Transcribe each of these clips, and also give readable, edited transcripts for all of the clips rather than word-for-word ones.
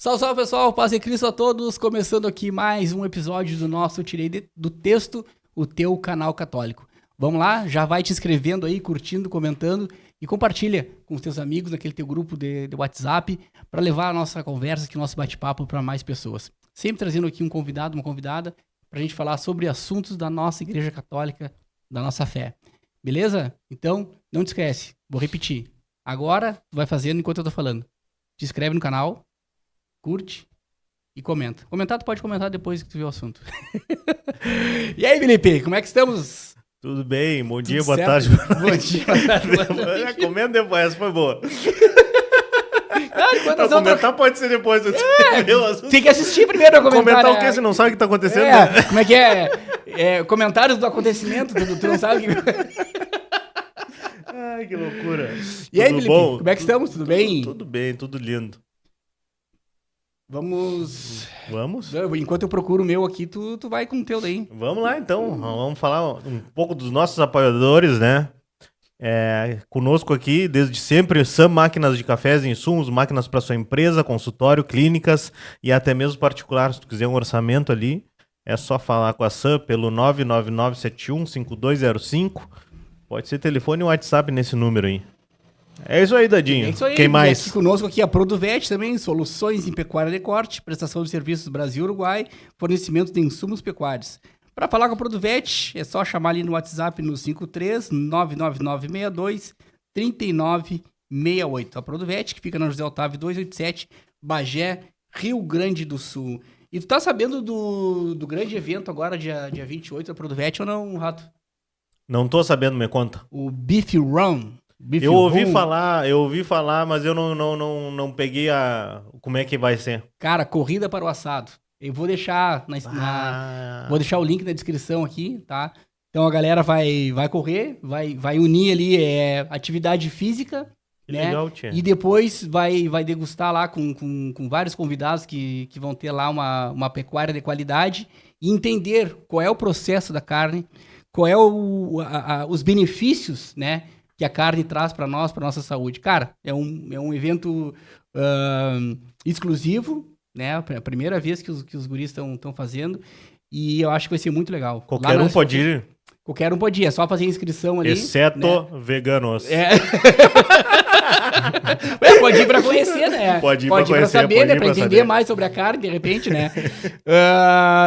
Salve, salve pessoal, paz e Cristo a todos, começando aqui mais um episódio do nosso do Texto, o teu canal católico. Vamos lá, já vai te inscrevendo aí, curtindo, comentando e compartilha com os teus amigos naquele teu grupo de WhatsApp para levar a nossa conversa, aqui, o nosso bate-papo para mais pessoas. Sempre trazendo aqui um convidado, uma convidada, para a gente falar sobre assuntos da nossa Igreja Católica, da nossa fé. Beleza? Então, não te esquece, vou repetir. Agora, tu vai fazendo enquanto eu tô falando. Te inscreve no canal, curte e comenta. Comentar, tu pode comentar depois que tu vê o assunto. E aí, Felipe, como é que estamos? Tudo bem, bom dia, Tudo boa certo? tarde. Bom dia, boa tarde, boa noite. Comenta depois, essa foi boa. Enquanto Pra as outras- comentar pode ser depois. Tem que assistir primeiro pra comentar. Comentar o né? quê? Você não sabe o que tá acontecendo? Né? Como é que é? Comentários do acontecimento, tu não sabe o que... Ai, que loucura. E aí, Tudo Felipe, bom? como é que estamos? Tudo bem? Tudo bem, tudo lindo. Vamos... Vamos? Enquanto eu procuro o meu aqui, tu vai com o teu daí. Vamos lá, então. Vamos falar um pouco dos nossos apoiadores, né? Conosco aqui, desde sempre, Sam Máquinas de Cafés e Insumos, máquinas para sua empresa, consultório, clínicas e até mesmo particular. Se tu quiser um orçamento ali, é só falar com a Sam pelo 999715205. Pode ser telefone ou WhatsApp nesse número aí. É isso aí, Dadinho. É isso aí. Quem E mais? aqui conosco aqui a Produvet também, soluções em pecuária de corte, prestação de serviços Brasil-Uruguai, fornecimento de insumos pecuários. Para falar com a Produvet, é só chamar ali no WhatsApp no 53-99962-3968. A Produvet, que fica na José Otávio 287, Bagé, Rio Grande do Sul. E tu tá sabendo do grande evento agora, dia 28, da Produvet ou não, Rato? Não tô sabendo, me conta. O Beef Run. Beef Eu ouvi Run. falar, mas eu não peguei como é que vai ser. Cara, corrida para o assado. Eu vou deixar vou deixar o link na descrição aqui, tá? Então a galera vai correr, vai unir ali atividade física, Que né? legal, tia. E depois vai degustar lá com vários convidados que vão ter lá uma pecuária de qualidade e entender qual é o processo da carne, qual é os benefícios, né, que a carne traz para nós, para nossa saúde. Cara, é um evento exclusivo, né? A primeira vez que os guris estão fazendo. E eu acho que vai ser muito legal. Qualquer um pode ir, Qualquer um pode ir. É só fazer a inscrição ali. exceto né? veganos. Pode ir pra conhecer, né? Pode ir pra conhecer, saber, pode né? ir Pra pra entender saber. mais sobre a carne, de repente, né?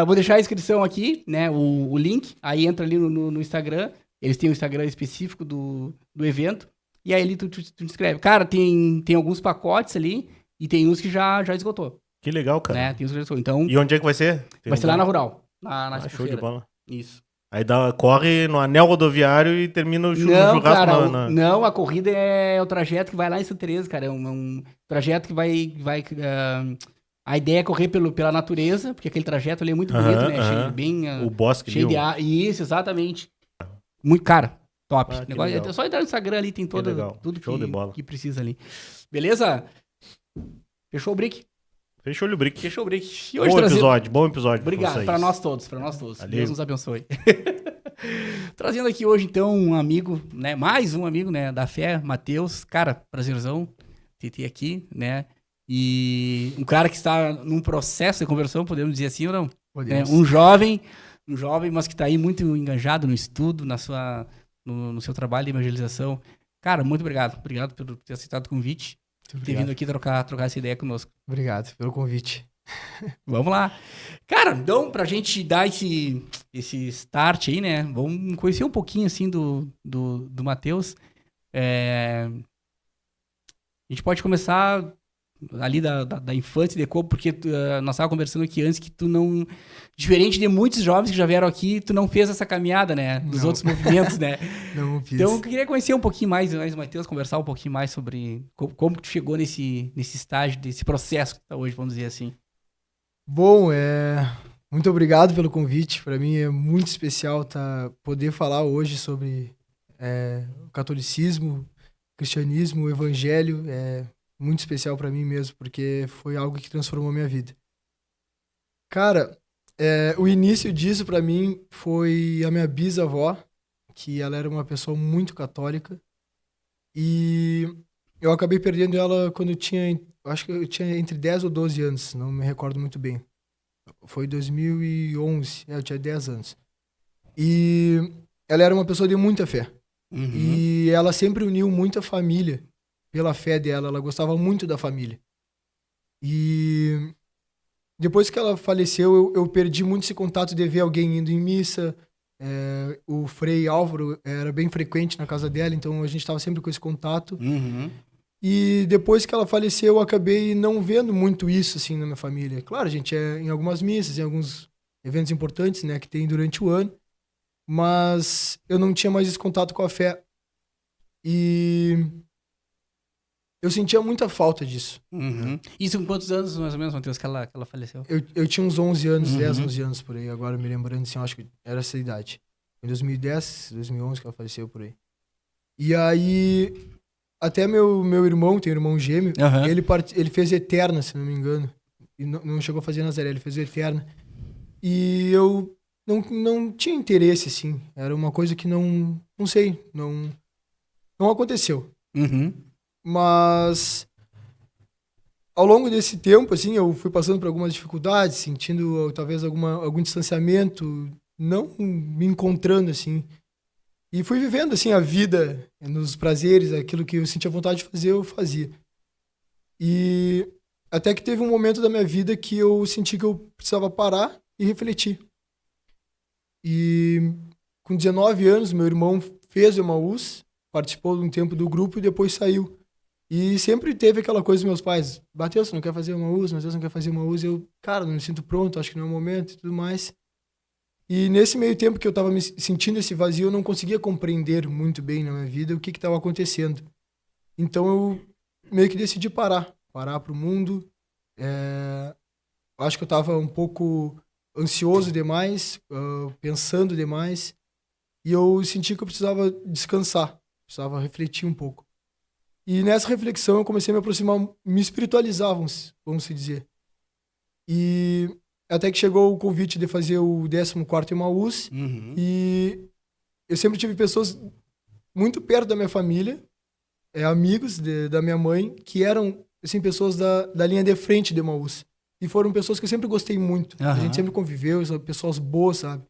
Vou deixar a inscrição aqui, né? O link. Aí entra ali no Instagram. Eles têm um Instagram específico do evento. E aí ali tu te inscreve. Cara, tem alguns pacotes ali. E tem uns que já esgotou. Que legal, cara. Né? Tem uns que já esgotou. Então, E onde é que vai ser? vai ser lá na Rural. Na Show de Expofeira. bola. Isso. Aí corre no anel rodoviário e termina o Não, churrasco cara, na... não, a corrida é o trajeto que vai lá em Santa Teresa, cara. É um trajeto que vai a ideia é correr pela natureza, porque aquele trajeto ali é muito bonito, né? Cheio, bem, O bosque cheio ali. de ar. Isso, exatamente. Muito, cara, top. Ah, que Negócio, legal. é só entrar no Instagram ali, tem legal. tudo Show de bola. que precisa ali. Beleza? Fechou o brick? Fechou-lhe o brick. Fechou o brick. E Bom trazendo- episódio, bom episódio. Obrigado, vocês. para nós todos. Valeu. Deus nos abençoe. Trazendo aqui hoje, então, um amigo, né? Mais um amigo, né? Da fé, Matheus. Cara, prazerzão ter aqui, né? E um cara que está num processo de conversão, podemos dizer assim ou não? Podemos. Um jovem, mas que está aí muito engajado no estudo, no seu trabalho de evangelização. Cara, muito obrigado. Obrigado por ter aceitado o convite. Muito Ter vindo aqui trocar essa ideia conosco. Obrigado pelo convite. Vamos lá. Cara, então, pra gente dar esse start aí, né? Vamos conhecer um pouquinho, assim, do Matheus. A gente pode começar ali da infância, porque nós estávamos conversando aqui antes que tu não... Diferente de muitos jovens que já vieram aqui, tu não fez essa caminhada, né? Dos Não. outros movimentos, né? Não fiz. Então, eu queria conhecer um pouquinho mais o Matheus, conversar um pouquinho mais sobre como tu chegou nesse estágio, desse processo que tá hoje, vamos dizer assim. Bom, muito obrigado pelo convite. Para mim é muito especial poder falar hoje sobre o catolicismo, o cristianismo, o evangelho. É muito especial para mim mesmo, porque foi algo que transformou a minha vida. Cara, o início disso para mim foi a minha bisavó, que ela era uma pessoa muito católica. E eu acabei perdendo ela quando eu tinha, acho que eu tinha entre 10 ou 12 anos, não me recordo muito bem. Foi 2011, eu tinha 10 anos. E ela era uma pessoa de muita fé. Uhum. E ela sempre uniu muita família pela fé dela, ela gostava muito da família. E depois que ela faleceu, eu perdi muito esse contato de ver alguém indo em missa. O Frei Álvaro era bem frequente na casa dela, então a gente estava sempre com esse contato. Uhum. E depois que ela faleceu, eu acabei não vendo muito isso, assim, na minha família. Claro, a gente é em algumas missas, em alguns eventos importantes, né, que tem durante o ano, mas eu não tinha mais esse contato com a fé. E eu sentia muita falta disso. Uhum. Isso com quantos anos, mais ou menos, Matheus, que ela faleceu? Eu tinha uns 11 anos, Uhum. 10, 11 anos por aí, agora me lembrando, assim, eu acho que era essa idade. Em 2010, 2011 que ela faleceu por aí. E aí, até meu irmão, tem um irmão gêmeo, Aham. ele fez Eterna, se não me engano. E não chegou a fazer Nazaré, ele fez Eterna. E eu não tinha interesse, assim. Era uma coisa que não sei, não aconteceu. Uhum. Mas ao longo desse tempo, assim, eu fui passando por algumas dificuldades, sentindo talvez algum distanciamento, não me encontrando, assim. E fui vivendo, assim, a vida, nos prazeres, aquilo que eu sentia vontade de fazer, eu fazia. E até que teve um momento da minha vida que eu senti que eu precisava parar e refletir. E com 19 anos, meu irmão fez o Emaús, participou de um tempo do grupo e depois saiu. E sempre teve aquela coisa dos meus pais, Matheus, você não quer fazer uma USA? Matheus, não quer fazer uma USA? Eu, cara, não me sinto pronto, acho que não é o momento e tudo mais. E nesse meio tempo que eu tava me sentindo esse vazio, eu não conseguia compreender muito bem na minha vida o que estava acontecendo. Então eu meio que decidi parar pro mundo. Acho que eu tava um pouco ansioso demais, pensando demais, e eu senti que eu precisava descansar, precisava refletir um pouco. E nessa reflexão eu comecei a me aproximar, me espiritualizar, vamos se dizer. E até que chegou o convite de fazer o 14º Emaús, Uhum. e eu sempre tive pessoas muito perto da minha família, amigos da minha mãe, que eram, assim, pessoas da linha de frente de Emaús. E foram pessoas que eu sempre gostei muito. A gente Aham. sempre conviveu, são pessoas boas, sabe?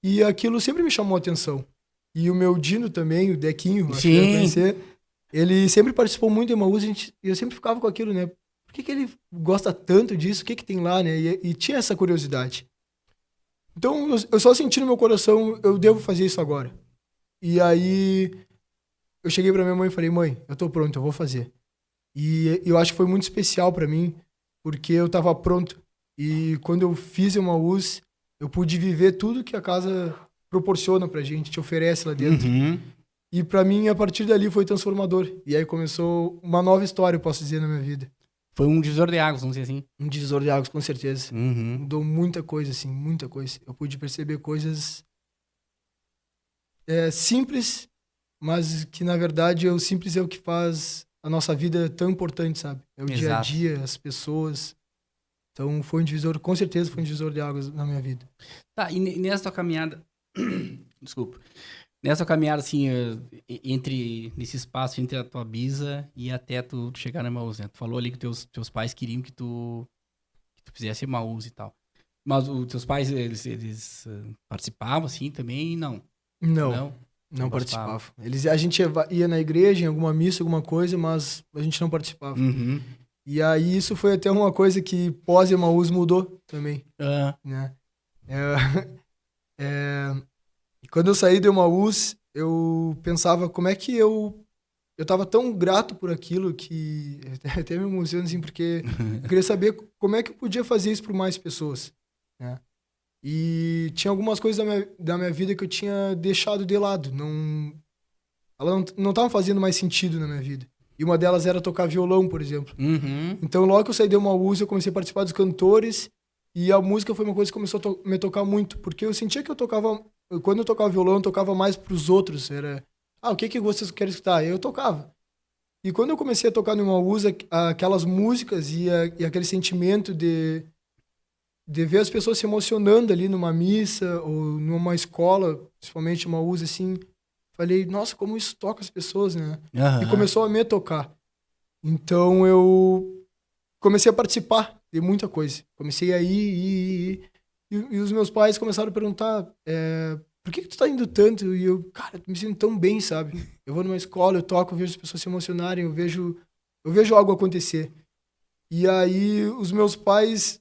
E aquilo sempre me chamou a atenção. E o meu Dino também, o Dequinho, acho que deve Sim. conhecer, ele sempre participou muito de Emaús, e eu sempre ficava com aquilo, né? Por que ele gosta tanto disso? O que tem lá, né? E tinha essa curiosidade. Então, eu só senti no meu coração, eu devo fazer isso agora. E aí, eu cheguei pra minha mãe e falei, mãe, eu tô pronto, eu vou fazer. E eu acho que foi muito especial pra mim, porque eu tava pronto. E quando eu fiz uma US, eu pude viver tudo que a casa proporciona pra gente, te oferece lá dentro. Uhum. E pra mim, a partir dali, foi transformador. E aí começou uma nova história, eu posso dizer, na minha vida. Foi um divisor de águas, vamos dizer assim. Um divisor de águas, com certeza. Uhum. Mudou muita coisa, assim, muita coisa. Eu pude perceber coisas simples, mas que, na verdade, o simples é o que faz a nossa vida tão importante, sabe? É o dia a Exato. dia, as pessoas. Então, foi um divisor, com certeza foi um divisor de águas na minha vida. Tá, e nessa tua caminhada. Desculpa. Nessa tua caminhada, assim, nesse espaço entre a tua bisa e até tu chegar na Emaús, né? Tu falou ali que teus pais queriam que tu fizesse Emaús e tal. Mas os teus pais, eles participavam, assim, também? Não. Não participava. A gente ia na igreja, em alguma missa, alguma coisa, mas a gente não participava. Uhum. E aí isso foi até uma coisa que pós-Emaús mudou também, Ah, né? Quando eu saí do Emaús, eu pensava como é que eu tava tão grato por aquilo que até me emociona assim, porque eu queria saber como é que eu podia fazer isso por mais pessoas, né? E tinha algumas coisas da minha vida que eu tinha deixado de lado, elas não estavam fazendo mais sentido na minha vida. E uma delas era tocar violão, por exemplo. uhum. Então, logo que eu saí de Emaús, eu comecei a participar dos cantores, e a música foi uma coisa que começou a me tocar muito, porque eu sentia que quando eu tocava violão, eu tocava mais pros outros, o que vocês querem escutar? Eu tocava. E quando eu comecei a tocar no Emaús, aquelas músicas e aquele sentimento de ver as pessoas se emocionando ali numa missa ou numa escola, principalmente Emaús, assim, falei, nossa, como isso toca as pessoas, né? E Aham. começou a me tocar. Então eu comecei a participar de muita coisa. Comecei a ir. E os meus pais começaram a perguntar, por que tu tá indo tanto? E eu, cara, me sinto tão bem, sabe? Eu vou numa escola, eu toco, eu vejo as pessoas se emocionarem, eu vejo algo acontecer. E aí os meus pais,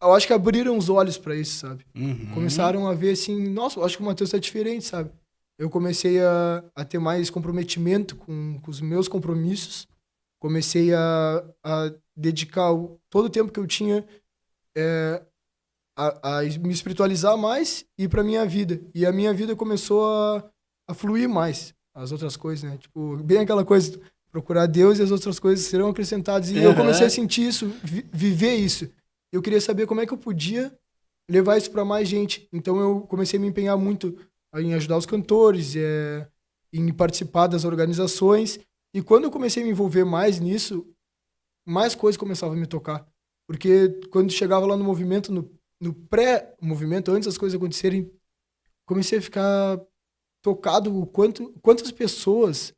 eu acho que abriram os olhos pra isso, sabe? Uhum. Começaram a ver assim, nossa, eu acho que o Matheus tá diferente, sabe? Eu comecei a ter mais comprometimento com os meus compromissos. Comecei a dedicar todo o tempo que eu tinha a me espiritualizar mais e pra minha vida. E a minha vida começou a fluir mais, as outras coisas, né? Tipo, bem aquela coisa, procurar Deus e as outras coisas serão acrescentadas. E eu comecei a sentir isso, viver isso. Eu queria saber como é que eu podia levar isso pra mais gente. Então eu comecei a me empenhar muito em ajudar os cantores, em participar das organizações. E quando eu comecei a me envolver mais nisso, mais coisas começavam a me tocar. Porque quando chegava lá no movimento, no pré-movimento, antes das coisas acontecerem, comecei a ficar tocado quantas pessoas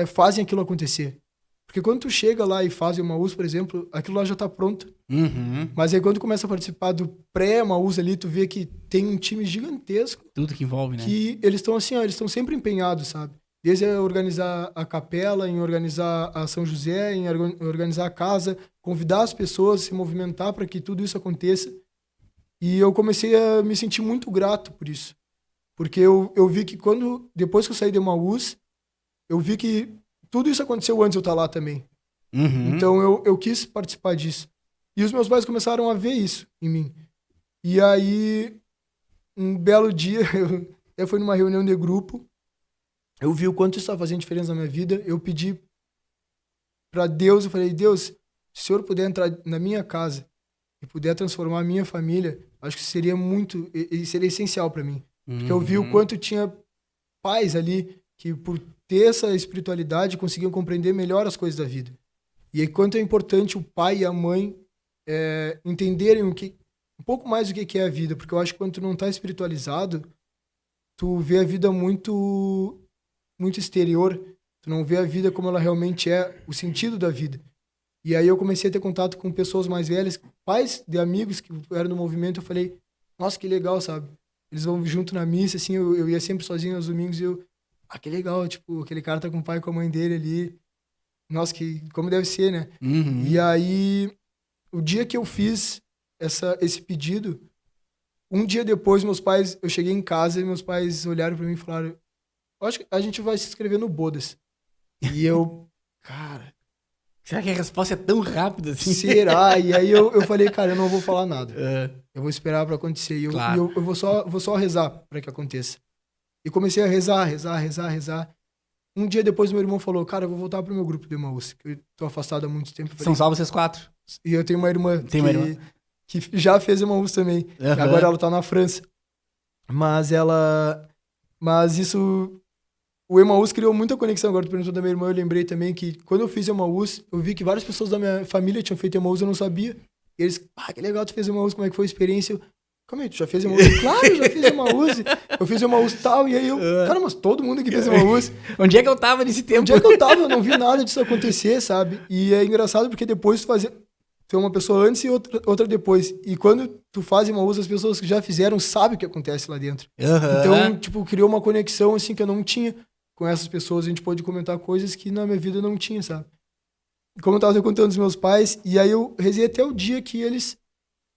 fazem aquilo acontecer. Porque quando tu chega lá e faz uma US, por exemplo, aquilo lá já tá pronto. Uhum. Mas aí quando tu começa a participar do pré-Maús ali, tu vê que tem um time gigantesco Tudo que envolve, né? que eles estão assim, ó, eles estão sempre empenhados, sabe? Desde organizar a capela, em organizar a São José, em organizar a casa, convidar as pessoas a se movimentar para que tudo isso aconteça. E eu comecei a me sentir muito grato por isso. Porque eu vi que depois que eu saí de Maús, eu vi que tudo isso aconteceu antes de eu estar lá também. Uhum. Então eu quis participar disso. E os meus pais começaram a ver isso em mim. E aí, um belo dia, eu fui numa reunião de grupo, eu vi o quanto isso estava fazendo diferença na minha vida, eu pedi para Deus, eu falei, Deus, se o Senhor puder entrar na minha casa e puder transformar a minha família, acho que seria seria essencial para mim. Porque eu vi o quanto tinha pais ali que, por ter essa espiritualidade, conseguiam compreender melhor as coisas da vida. E aí, quanto é importante o pai e a mãe entenderem um pouco mais do que é a vida, porque eu acho que quando tu não tá espiritualizado, tu vê a vida muito muito exterior, tu não vê a vida como ela realmente é, o sentido da vida. E aí eu comecei a ter contato com pessoas mais velhas, pais de amigos que eram no movimento, eu falei, nossa, que legal, sabe? Eles vão junto na missa, assim, eu ia sempre sozinho aos domingos e que legal, tipo, aquele cara tá com o pai e com a mãe dele ali, nossa, como deve ser, né? Uhum. E aí, o dia que eu fiz esse pedido, um dia depois, eu cheguei em casa e meus pais olharam pra mim e falaram, acho que a gente vai se inscrever no Bodas. E eu, cara, Será que a resposta é tão rápida assim? será? E aí eu falei, cara, eu não vou falar nada. É. Eu vou esperar pra acontecer. E Claro. eu vou só rezar pra que aconteça. E comecei a rezar. Um dia depois, meu irmão falou, cara, eu vou voltar pro meu grupo de Emaús, que eu tô afastado há muito tempo. Eu falei, São só vocês 4. e eu tenho uma irmã, Tem uma irmã. que já fez Emaús também. Aham. E agora ela tá na França. Mas isso... O Emaús criou muita conexão. Agora tu perguntou da minha irmã, eu lembrei também que quando eu fiz Emaús, eu vi que várias pessoas da minha família tinham feito Emaús, eu não sabia. E eles, que legal, tu fez Emaús, como é que foi a experiência? Calma aí, tu já fez Emaús? Claro, eu já fiz Emaús. Eu fiz Emaús tal, e aí cara, mas todo mundo aqui fez Emaús. Onde é que eu tava nesse tempo? Onde é que eu tava? Eu não vi nada disso acontecer, sabe? E é engraçado porque depois tem uma pessoa antes e outra depois. E quando tu faz Emaús, as pessoas que já fizeram sabem o que acontece lá dentro. Aham. Então, tipo, criou uma conexão assim que eu não tinha com essas pessoas. A gente pôde comentar coisas que na minha vida eu não tinha, sabe? Como eu tava contando dos meus pais, e aí eu rezei até o dia que eles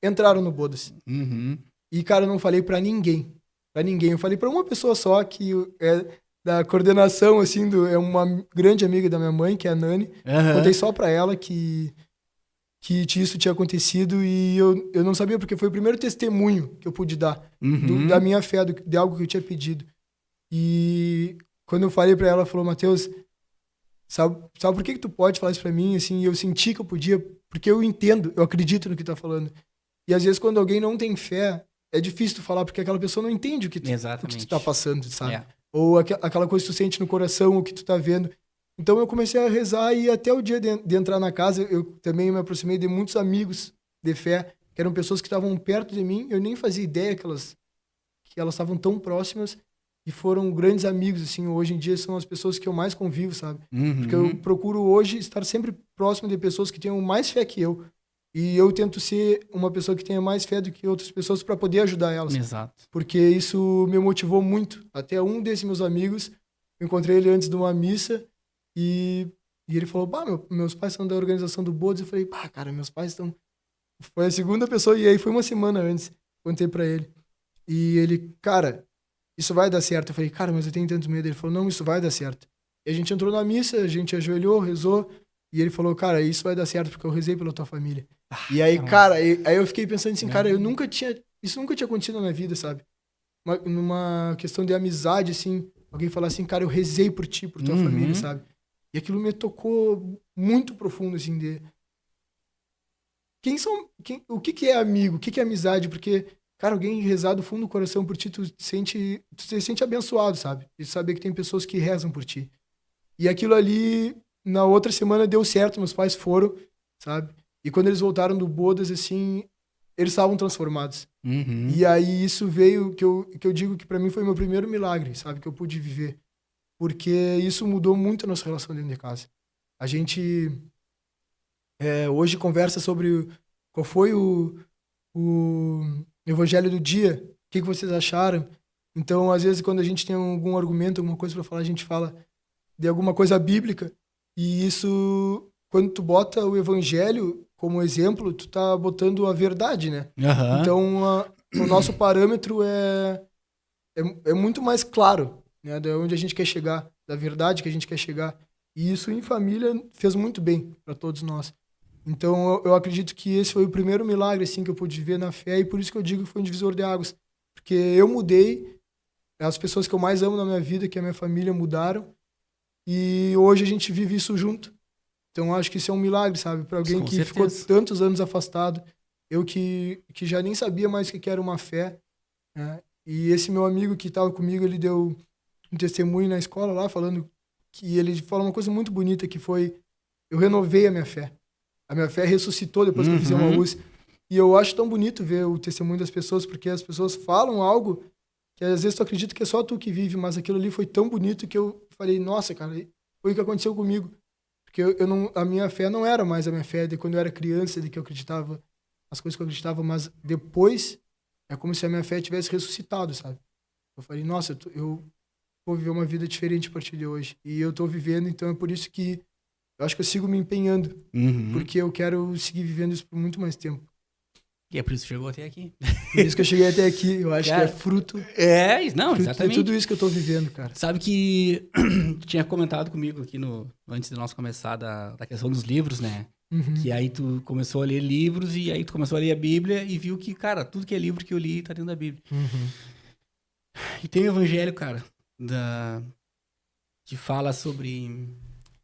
entraram no Bodas. Uhum. E, cara, eu não falei pra ninguém. Eu falei pra uma pessoa só, que é da coordenação, assim, é uma grande amiga da minha mãe, que é a Nani. Aham. Contei só pra ela que isso tinha acontecido e eu não sabia, porque foi o primeiro testemunho que eu pude dar Uhum. da minha fé, de algo que eu tinha pedido. E quando eu falei pra ela, ela falou, Matheus, sabe por que tu pode falar isso pra mim? Assim, eu senti que eu podia, porque eu entendo, eu acredito no que tá falando. E às vezes quando alguém não tem fé, é difícil tu falar, porque aquela pessoa não entende o que tu tá passando, sabe? É. Ou aquela coisa que tu sente no coração, o que tu tá vendo. Então eu comecei a rezar e até o dia de entrar na casa, eu também me aproximei de muitos amigos de fé, que eram pessoas que estavam perto de mim, eu nem fazia ideia que elas estavam tão próximas. e foram grandes amigos, assim, hoje em dia são as pessoas que eu mais convivo, sabe? Uhum. Porque eu procuro hoje estar sempre próximo de pessoas que tenham mais fé que eu. E eu tento ser uma pessoa que tenha mais fé do que outras pessoas para poder ajudar elas. Exato. Porque isso me motivou muito. Até um desses meus amigos, eu encontrei ele antes de uma missa e ele falou, meus pais são da organização do Bodes. Eu falei, cara, meus pais estão... Foi a segunda pessoa, e aí foi uma semana antes, contei pra ele. E ele, cara, isso vai dar certo. Eu falei, cara, mas eu tenho tanto medo. Ele falou, não, isso vai dar certo. E a gente entrou na missa, a gente ajoelhou, rezou, e ele falou, cara, isso vai dar certo, porque eu rezei pela tua família. E aí, cara, aí eu fiquei pensando assim, cara, isso nunca tinha acontecido na minha vida, sabe? Numa questão de amizade, assim, alguém falar assim, cara, eu rezei por ti, por tua família, sabe? E aquilo me tocou muito profundo, assim, de... O que é amigo? O que é amizade? Porque, cara, alguém rezar do fundo do coração por ti, tu se sente abençoado, sabe? E saber que tem pessoas que rezam por ti. E aquilo ali, na outra semana, deu certo, meus pais foram, sabe? E quando eles voltaram do Bodas, assim, eles estavam transformados. E aí isso veio, que eu digo que pra mim foi meu primeiro milagre, sabe? Que eu pude viver. Porque isso mudou muito a nossa relação dentro de casa. A gente hoje conversa sobre qual foi o evangelho do dia, o que vocês acharam. Então, às vezes, quando a gente tem algum argumento, alguma coisa pra falar, a gente fala de alguma coisa bíblica. E isso, quando tu bota o evangelho como exemplo, tu tá botando a verdade, né? Então, o nosso parâmetro é muito mais claro, né? De onde a gente quer chegar, da verdade que a gente quer chegar. E isso, em família, fez muito bem para todos nós. Então, eu acredito que esse foi o primeiro milagre, assim, que eu pude ver na fé, e por isso que eu digo que foi um divisor de águas. Porque eu mudei, as pessoas que eu mais amo na minha vida, que é a minha família, mudaram, e hoje a gente vive isso junto. Então, eu acho que isso é um milagre, sabe? Para alguém Com que certeza. ficou tantos anos afastado, eu que já nem sabia mais o que era uma fé, né? E esse meu amigo que estava comigo, ele deu um testemunho na escola lá, falando que ele falou uma coisa muito bonita, que foi, eu renovei a minha fé. A minha fé ressuscitou depois que eu fiz uma USP. E eu acho tão bonito ver o testemunho das pessoas, porque as pessoas falam algo que às vezes tu acredita que é só tu que vive, mas aquilo ali foi tão bonito que eu falei, nossa, cara, foi o que aconteceu comigo. Porque a minha fé não era mais a minha fé de quando eu era criança, de que eu acreditava, as coisas que eu acreditava, mas depois é como se a minha fé tivesse ressuscitado, sabe? Eu falei, nossa, eu vou viver uma vida diferente a partir de hoje. E eu tô vivendo, então é por isso que eu acho que eu sigo me empenhando, porque eu quero seguir vivendo isso por muito mais tempo. E é por isso que chegou até aqui. Por isso que eu cheguei até aqui, eu acho Cara, que é fruto exatamente. de tudo isso que eu tô vivendo, cara. Sabe que tinha comentado comigo aqui antes de nós começar da questão dos livros, né? Que aí tu começou a ler livros e aí tu começou a ler a Bíblia e viu que, cara, tudo que é livro que eu li tá dentro da Bíblia. E tem o Evangelho, cara, que fala sobre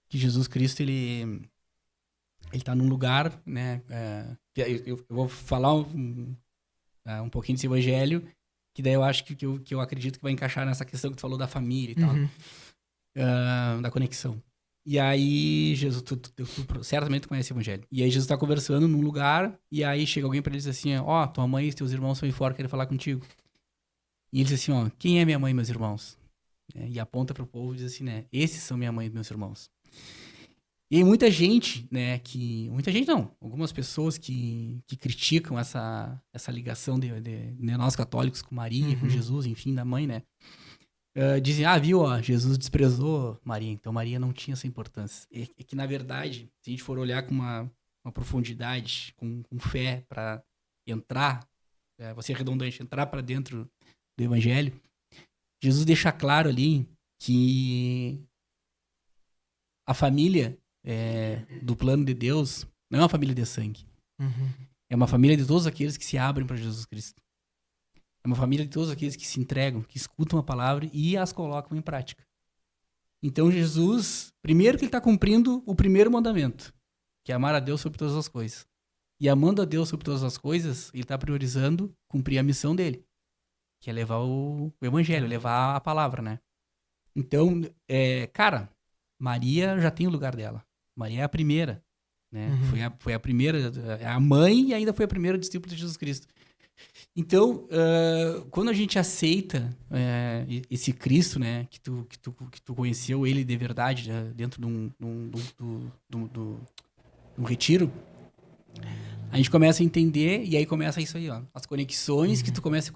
que Jesus Cristo, ele tá num lugar, né? Eu vou falar um pouquinho desse Evangelho, que daí eu acho que eu acredito que vai encaixar nessa questão que tu falou da família e tal, da conexão. E aí, Jesus, tu certamente conhece o Evangelho. E aí Jesus tá conversando num lugar, e aí chega alguém pra ele e diz assim, ó, tua mãe e teus irmãos estão aí fora, querem falar contigo. E ele diz assim, ó, quem é minha mãe e meus irmãos? E aponta pro povo e diz assim, né, esses são minha mãe e meus irmãos. E aí muita gente, né, muita gente não, algumas pessoas que criticam essa ligação de nós católicos com Maria, com Jesus, enfim, da mãe, né, dizem, viu, ó, Jesus desprezou Maria, então Maria não tinha essa importância. É que, na verdade, se a gente for olhar com uma profundidade, com fé, para entrar, vou ser redundante, entrar para dentro do Evangelho, Jesus deixa claro ali que a família do plano de Deus não é uma família de sangue. É uma família de todos aqueles que se abrem para Jesus Cristo. É uma família de todos aqueles que se entregam, que escutam a palavra e as colocam em prática. Então Jesus, primeiro que ele está cumprindo o primeiro mandamento, que é amar a Deus sobre todas as coisas. E amando a Deus sobre todas as coisas, ele está priorizando cumprir a missão dele, que é levar o evangelho, levar a palavra, né? Então, cara, Maria já tem o lugar dela. Maria é a primeira, né? Foi a primeira, a mãe e ainda foi a primeira discípula de Jesus Cristo. Então, quando a gente aceita esse Cristo, né, que tu conheceu ele de verdade, né, dentro de um retiro, a gente começa a entender, e aí começa isso aí, ó, as conexões que tu começa a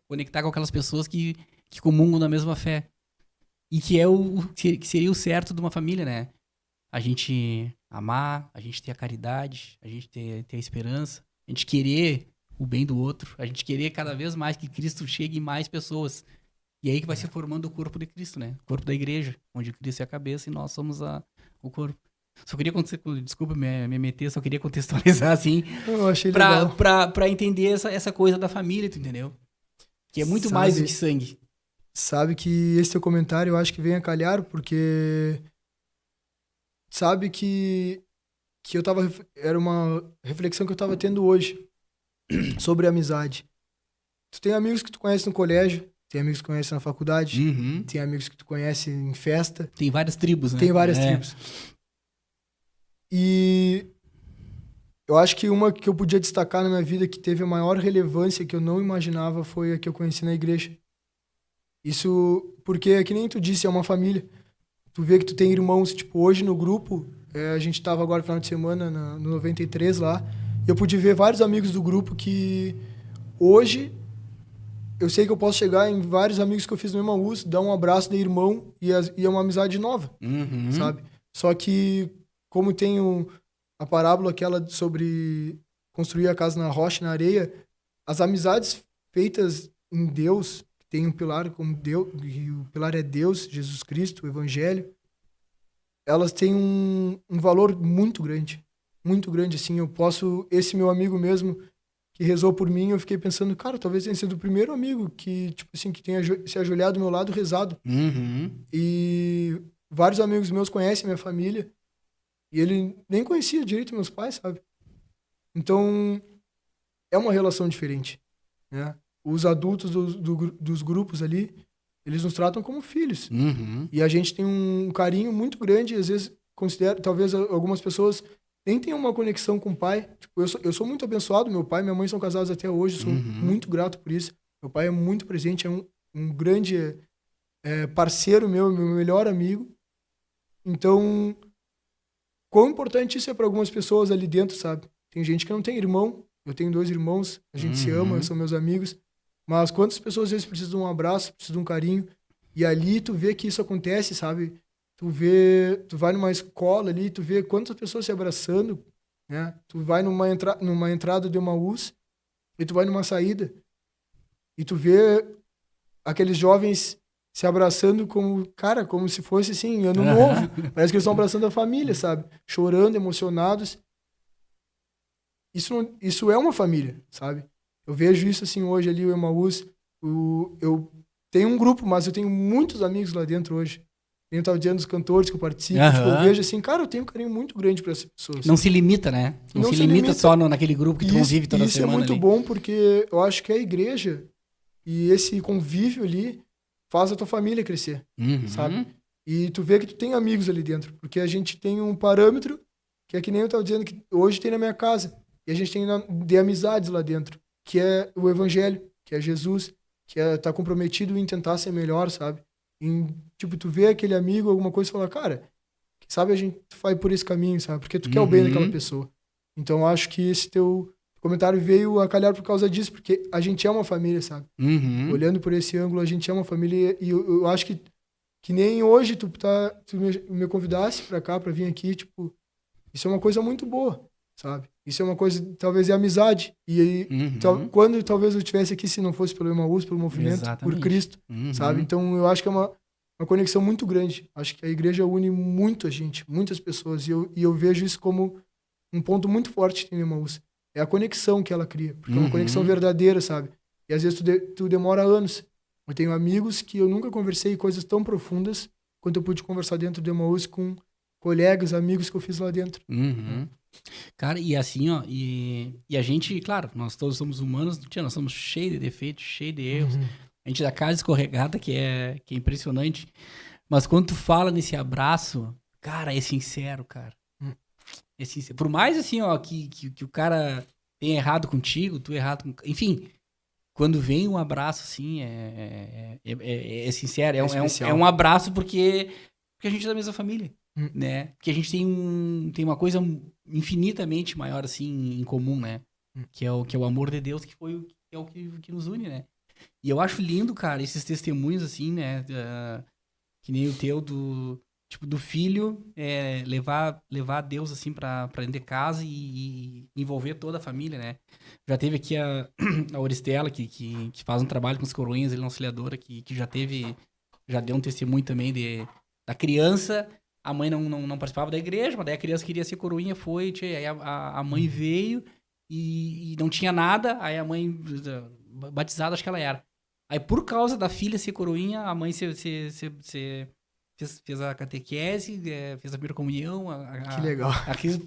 conectar com aquelas pessoas que comungam da mesma fé. E que seria o certo de uma família, né? A gente amar, a gente ter a caridade, a gente ter a esperança, a gente querer o bem do outro, a gente querer cada vez mais que Cristo chegue em mais pessoas. E aí que vai se formando o corpo de Cristo, né? O corpo da igreja, onde Cristo é a cabeça e nós somos o corpo. Só queria, desculpa me meter, só queria contextualizar assim, Eu achei legal. pra entender essa coisa da família, tu entendeu? Que é muito mais do que sangue. Sabe que esse teu comentário eu acho que vem a calhar, porque sabe que eu tava, era uma reflexão que eu tava tendo hoje sobre amizade. Tu tem amigos que tu conhece no colégio, tem amigos que tu conhece na faculdade, Uhum. tem amigos que tu conhece em festa, Tem várias tribos, né? tem várias tribos. E eu acho que uma que eu podia destacar na minha vida que teve a maior relevância que eu não imaginava foi a que eu conheci na igreja. Isso porque, é que nem tu disse, é uma família. Tu vê que tu tem irmãos, tipo, hoje no grupo, a gente tava agora no final de semana no 93 lá, e eu pude ver vários amigos do grupo que hoje eu sei que eu posso chegar em vários amigos que eu fiz no Emaús, dar um abraço de irmão e é uma amizade nova, Uhum. sabe? Só que, como tem a parábola aquela sobre construir a casa na rocha, na areia, as amizades feitas em Deus, tem um pilar como Deus, e o pilar é Deus, Jesus Cristo, o Evangelho, elas têm um valor muito grande, assim. Esse meu amigo mesmo que rezou por mim, eu fiquei pensando, cara, talvez tenha sido o primeiro amigo que, tipo assim, que tenha se ajoelhado do meu lado, rezado. Uhum. E vários amigos meus conhecem minha família, e ele nem conhecia direito meus pais, sabe? Então, é uma relação diferente, né? Os adultos dos grupos ali, eles nos tratam como filhos. Uhum. E a gente tem um carinho muito grande, e às vezes considero, talvez algumas pessoas nem tenham uma conexão com o pai. Tipo, eu sou muito abençoado, meu pai e minha mãe são casados até hoje, eu sou muito grato por isso. Meu pai é muito presente, é um grande parceiro meu melhor amigo. Então, quão importante isso é para algumas pessoas ali dentro, sabe? Tem gente que não tem irmão, eu tenho 2 irmãos, a gente se ama, são meus amigos. Mas quantas pessoas às vezes precisam de um abraço, precisam de um carinho, e ali tu vê que isso acontece, sabe? Tu vai numa escola ali, tu vê quantas pessoas se abraçando, né? Tu vai numa entrada de uma US e tu vai numa saída e tu vê aqueles jovens se abraçando como se fosse assim, ano novo. Parece que eles estão abraçando a família, sabe? Chorando, emocionados. Isso é uma família, sabe? Eu vejo isso assim hoje ali, o Emaús. Eu tenho um grupo, mas eu tenho muitos amigos lá dentro hoje. Eu estava dizendo dos cantores que eu participo. Tipo, eu vejo assim, cara, eu tenho um carinho muito grande para essas pessoas. Não se limita, né? Não se limita só naquele grupo que tu convive toda semana. Isso é muito bom, porque eu acho que a igreja e esse convívio ali faz a tua família crescer, sabe? E tu vê que tu tem amigos ali dentro, porque a gente tem um parâmetro que é que nem eu estava dizendo que hoje tem na minha casa. E a gente tem de amizades lá dentro, que é o Evangelho, que é Jesus, que tá comprometido em tentar ser melhor, sabe? Tipo, tu vê aquele amigo, alguma coisa e fala, cara, sabe, a gente vai por esse caminho, sabe? Porque tu quer o bem daquela pessoa. Então, eu acho que esse teu comentário veio a calhar por causa disso, porque a gente é uma família, sabe? Olhando por esse ângulo, a gente é uma família, e eu acho que nem hoje tu me convidasse pra cá, pra vir aqui, tipo, isso é uma coisa muito boa, sabe? Isso é uma coisa, talvez, é amizade. E aí, quando talvez eu estivesse aqui, se não fosse pelo Emaús, pelo movimento, por Cristo, sabe? Então, eu acho que é uma conexão muito grande. Acho que a igreja une muito a gente, muitas pessoas. E eu vejo isso como um ponto muito forte em Emaús. É a conexão que ela cria. Porque é uma conexão verdadeira, sabe? E às vezes tu demora anos. Eu tenho amigos que eu nunca conversei coisas tão profundas quanto eu pude conversar dentro do Emaús com colegas, amigos que eu fiz lá dentro. Cara, e assim, ó, e a gente, claro, nós todos somos humanos, nós somos cheios de defeitos, cheios de erros. A gente dá casa escorregada, que é impressionante. Mas quando tu fala nesse abraço, cara, é sincero, cara. É sincero. Por mais assim, ó, que o cara tenha errado contigo, tu errado com... Enfim, quando vem um abraço, assim, é sincero. especial. É um abraço porque a gente é da mesma família, né? Porque a gente tem uma coisa infinitamente maior, assim, em comum, né? Que é o amor de Deus, que é o que nos une, né? E eu acho lindo, cara, esses testemunhos, assim, né? Que nem o teu do filho levar Deus, assim, pra dentro de casa e envolver toda a família, né? Já teve aqui a Oristela, que faz um trabalho com os coroinhas, ele é auxiliadora, que já deu um testemunho também da criança. A mãe não participava da igreja, mas daí a criança queria ser coroinha, foi, aí a mãe veio e não tinha nada, aí a mãe, batizada, acho que ela era. Aí, por causa da filha ser coroinha, a mãe fez a catequese, fez a primeira comunhão. Que legal.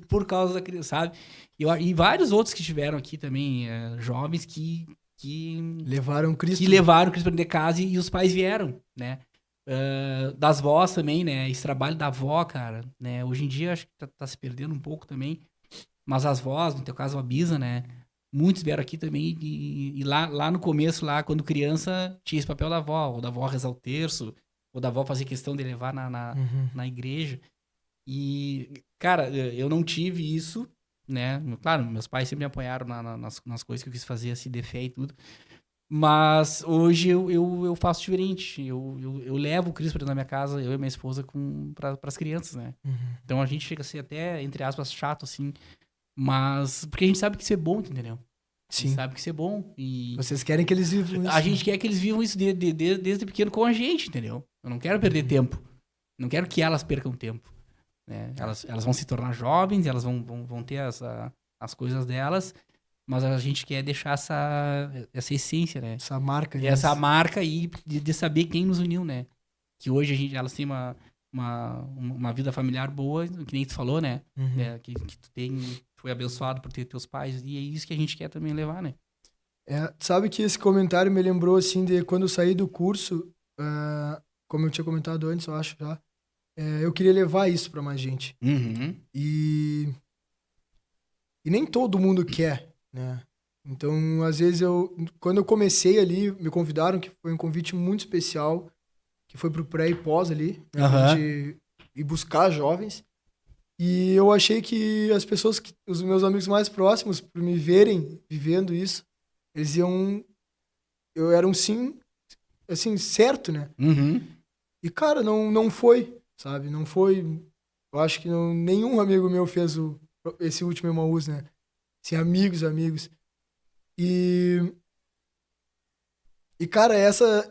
Por causa da criança, sabe? E vários outros que tiveram aqui também, jovens que Levaram Cristo. que levaram o Cristo pra dentro de casa e os pais vieram, né? Das vós também, né? Esse trabalho da avó, cara, né? Hoje em dia acho que tá se perdendo um pouco também. Mas as vós, no teu caso a bisa, né? Muitos vieram aqui também e lá no começo, lá quando criança, tinha esse papel da avó, ou da avó rezar o terço, ou da avó fazer questão de levar na igreja. E, cara, eu não tive isso, né? Claro, meus pais sempre me apoiaram nas coisas que eu quis fazer, assim, de fé e tudo. Mas hoje eu faço diferente. Eu levo o Cristo pra dentro da minha casa, eu e minha esposa, pras crianças, né? Então a gente chega a ser até, entre aspas, chato, assim. Mas porque a gente sabe que isso é bom, entendeu? A gente Sim. sabe que isso é bom. E Vocês querem que eles vivam isso. a gente quer que eles vivam isso desde pequeno com a gente, entendeu? Eu não quero perder tempo. Não quero que elas percam tempo. Né? Elas vão se tornar jovens, elas vão ter as coisas delas, mas a gente quer deixar essa essência, né? Essa marca. Essa marca aí de saber quem nos uniu, né? Que hoje elas têm uma vida familiar boa, que nem tu falou, né? Que tu foi abençoado por ter teus pais, e é isso que a gente quer também levar, né? Sabe que esse comentário me lembrou, assim, de quando eu saí do curso, como eu tinha comentado antes, eu acho já, eu queria levar isso pra mais gente. E nem todo mundo quer, né? Então, às vezes, quando eu comecei ali, me convidaram, que foi um convite muito especial, que foi pro pré e pós ali, né? Pra gente ir buscar jovens. E eu achei que as pessoas, os meus amigos mais próximos, por me verem vivendo isso, eles eu era um sim, assim, certo, né? E, cara, não foi, sabe? Não foi. Eu acho que nenhum amigo meu fez esse último Emaús, né? Assim, amigos. E, cara,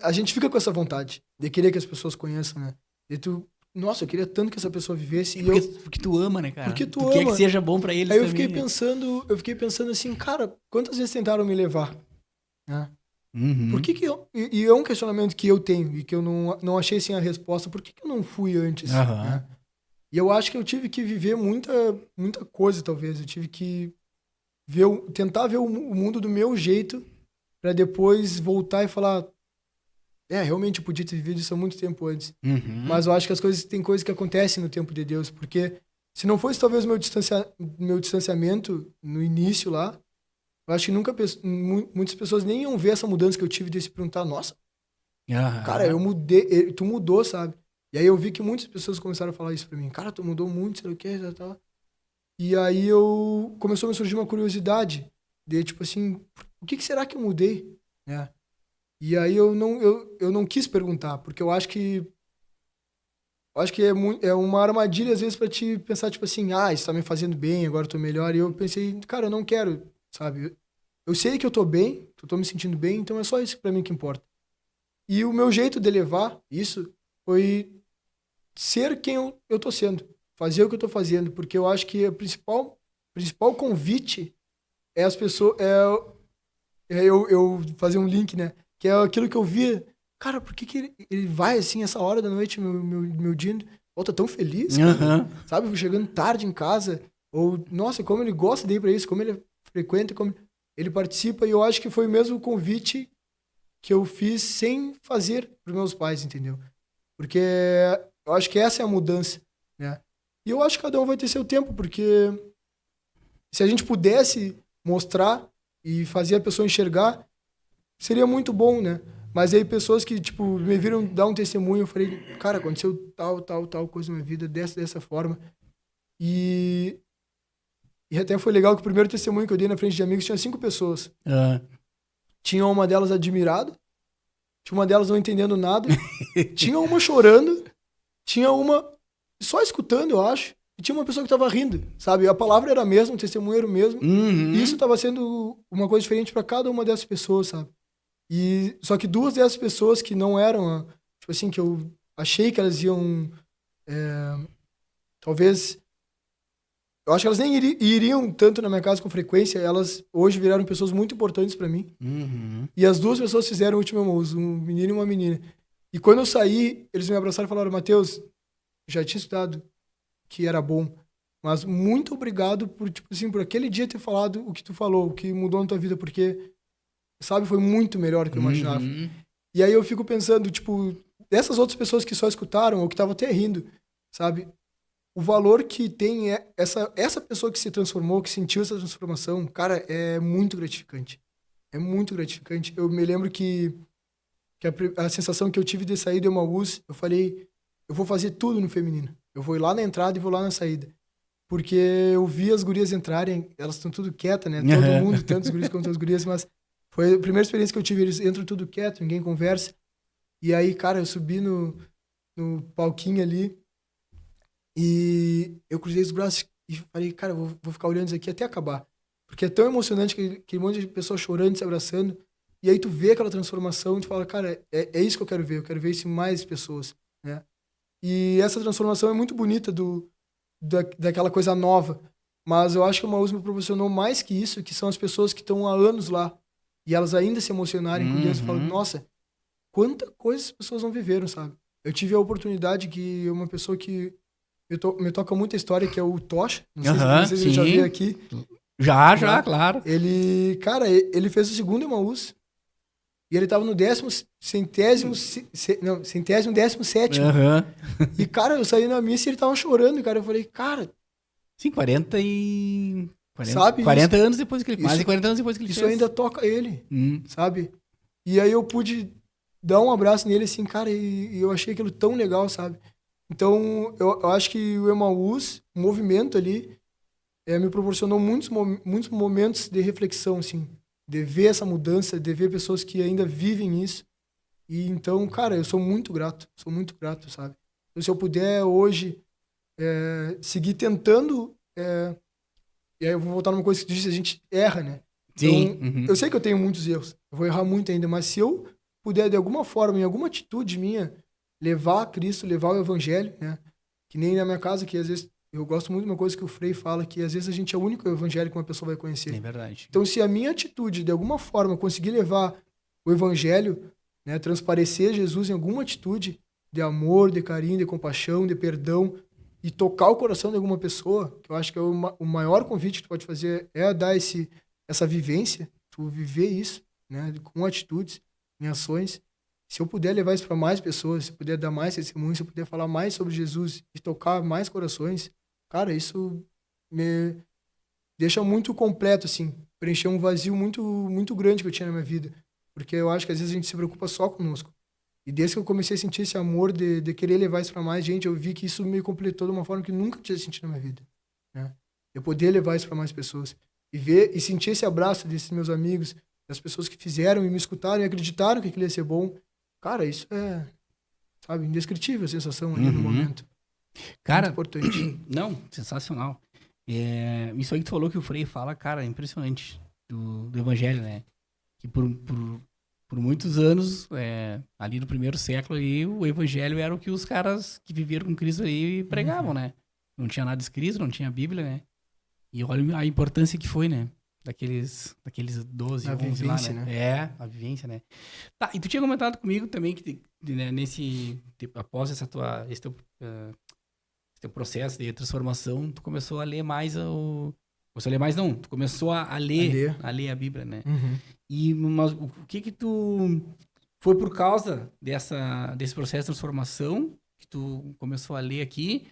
a gente fica com essa vontade de querer que as pessoas conheçam, né? Nossa, eu queria tanto que essa pessoa vivesse. Porque tu ama, né, cara? Porque tu quer ama. que seja bom pra eles Aí também. Eu fiquei pensando assim, cara, quantas vezes tentaram me levar? Né? Por que e é um questionamento que eu tenho e que eu não achei assim a resposta. Por que eu não fui antes? Né? E eu acho que eu tive que viver muita coisa, talvez. Eu tive que tentar ver o mundo do meu jeito pra depois voltar e falar, realmente eu podia ter vivido isso há muito tempo antes. Mas eu acho que tem coisas que acontecem no tempo de Deus, porque se não fosse talvez meu distanciamento no início lá, eu acho que muitas pessoas nem iam ver essa mudança que eu tive de se perguntar, nossa, cara, eu mudei, tu mudou, sabe? E aí eu vi que muitas pessoas começaram a falar isso pra mim, cara, tu mudou muito, sei lá o que, tal. E aí começou a me surgir uma curiosidade de, tipo assim, o que será que eu mudei, né? E aí eu não quis perguntar, porque eu acho que é uma armadilha às vezes pra te pensar, tipo assim, isso tá me fazendo bem, agora eu tô melhor. E eu pensei, cara, eu não quero, sabe? Eu sei que eu tô bem, que eu tô me sentindo bem, então é só isso pra mim que importa. E o meu jeito de levar isso foi ser quem eu tô sendo, fazer o que eu tô fazendo, porque eu acho que o principal convite é as pessoas, eu fazer um link, né? Que é aquilo que eu via. Cara, por que ele vai assim, essa hora da noite, meu dia, volta tão feliz, cara, sabe? Chegando tarde em casa. Ou, nossa, como ele gosta de ir pra isso, como ele frequenta, como ele participa. E eu acho que foi o mesmo convite que eu fiz sem fazer pros meus pais, entendeu? Porque eu acho que essa é a mudança, né? E eu acho que cada um vai ter seu tempo, porque se a gente pudesse mostrar e fazer a pessoa enxergar, seria muito bom, né? Mas aí pessoas que, tipo, me viram dar um testemunho, eu falei, cara, aconteceu tal coisa na minha vida, dessa forma. E até foi legal que o primeiro testemunho que eu dei na frente de amigos tinha 5 pessoas. Ah. Tinha uma delas admirada, tinha uma delas não entendendo nada, tinha uma chorando, tinha uma só escutando, eu acho, e tinha uma pessoa que tava rindo, sabe? A palavra era a mesma, o testemunho era o mesmo, e isso tava sendo uma coisa diferente para cada uma dessas pessoas, sabe? E só que 2 dessas pessoas que não eram, tipo assim, que eu achei que elas iam, talvez, eu acho que elas nem iriam tanto na minha casa com frequência, elas hoje viraram pessoas muito importantes para mim. E as 2 pessoas fizeram o último almoço, um menino e uma menina. E quando eu saí, eles me abraçaram e falaram, Matheus, já tinha estudado que era bom, mas muito obrigado por, tipo assim, por aquele dia ter falado o que tu falou, o que mudou na tua vida, porque, sabe, foi muito melhor do que eu imaginava. E aí eu fico pensando, tipo, dessas outras pessoas que só escutaram ou que estavam até rindo, sabe? O valor que tem essa pessoa que se transformou, que sentiu essa transformação, cara, é muito gratificante. É muito gratificante. Eu me lembro que a sensação que eu tive de sair de Emaús, eu falei, eu vou fazer tudo no feminino. Eu vou ir lá na entrada e vou lá na saída. Porque eu vi as gurias entrarem, elas estão tudo quietas, né? Todo mundo, tanto os gurias quanto as gurias, mas foi a primeira experiência que eu tive. Eles entram tudo quieto, ninguém conversa. E aí, cara, eu subi no palquinho ali e eu cruzei os braços e falei, cara, eu vou ficar olhando isso aqui até acabar. Porque é tão emocionante aquele monte de pessoas chorando, se abraçando. E aí tu vê aquela transformação e tu fala, cara, é isso que eu quero ver isso em mais pessoas, né? E essa transformação é muito bonita daquela coisa nova. Mas eu acho que o Emaús me proporcionou mais que isso, que são as pessoas que estão há anos lá. E elas ainda se emocionarem com Deus e falam, nossa, quanta coisa as pessoas não viveram, sabe? Eu tive a oportunidade que uma pessoa que me toca muito a história, que é o Tocha. Não sei se ele já veio aqui. Já, claro. Ele, cara, ele fez o segundo Emaús. E ele tava no 17º. E, cara, eu saí na missa e ele tava chorando, cara. Eu falei, cara... Sim, 40 sabe? 40 anos depois que ele... Mais de 40 anos depois que ele isso fez. Ainda toca ele, sabe? E aí eu pude dar um abraço nele, assim, cara, e eu achei aquilo tão legal, sabe? Então, eu acho que o Emaús, o movimento ali, me proporcionou muitos momentos de reflexão, assim, de ver essa mudança, de ver pessoas que ainda vivem isso. E então, cara, eu sou muito grato, sabe? Então, se eu puder hoje seguir tentando, e aí eu vou voltar numa coisa que tu disse, a gente erra, né? Então, Sim. eu sei que eu tenho muitos erros, eu vou errar muito ainda, mas se eu puder, de alguma forma, em alguma atitude minha, levar a Cristo, levar o Evangelho, né? Que nem na minha casa, que às vezes eu gosto muito de uma coisa que o Frei fala, que às vezes a gente é o único evangelho que uma pessoa vai conhecer. É verdade. Então, se a minha atitude, de alguma forma, conseguir levar o evangelho, né, transparecer Jesus em alguma atitude de amor, de carinho, de compaixão, de perdão, e tocar o coração de alguma pessoa, que eu acho que é o maior convite que tu pode fazer é dar essa vivência, tu viver isso, né, com atitudes, em ações. Se eu puder levar isso para mais pessoas, se eu puder dar mais testemunho, se eu puder falar mais sobre Jesus e tocar mais corações, cara, isso me deixa muito completo, assim, preencher um vazio muito, muito grande que eu tinha na minha vida. Porque eu acho que às vezes a gente se preocupa só conosco. E desde que eu comecei a sentir esse amor de querer levar isso para mais gente, eu vi que isso me completou de uma forma que eu nunca tinha sentido na minha vida, né? Eu poder levar isso para mais pessoas e ver e sentir esse abraço desses meus amigos, das pessoas que fizeram e me escutaram e acreditaram que aquilo ia ser bom. Cara, isso é, sabe, indescritível a sensação ali no momento. Cara, muito importante. Não, sensacional. Isso aí que tu falou que o Frei fala, cara, é impressionante do evangelho, né? Que por muitos anos, ali no primeiro século, aí, o evangelho era o que os caras que viveram com Cristo aí pregavam, né? Não tinha nada escrito, não tinha Bíblia, né? E olha a importância que foi, né? Daqueles 12, a 11 vivência, lá, né? A vivência, né? Tá, e tu tinha comentado comigo também que né, após esse teu processo de transformação, tu começou a ler mais Começou a ler mais, não. Tu começou a ler a Bíblia, né? Mas o que tu... Foi por causa desse processo de transformação que tu começou a ler aqui?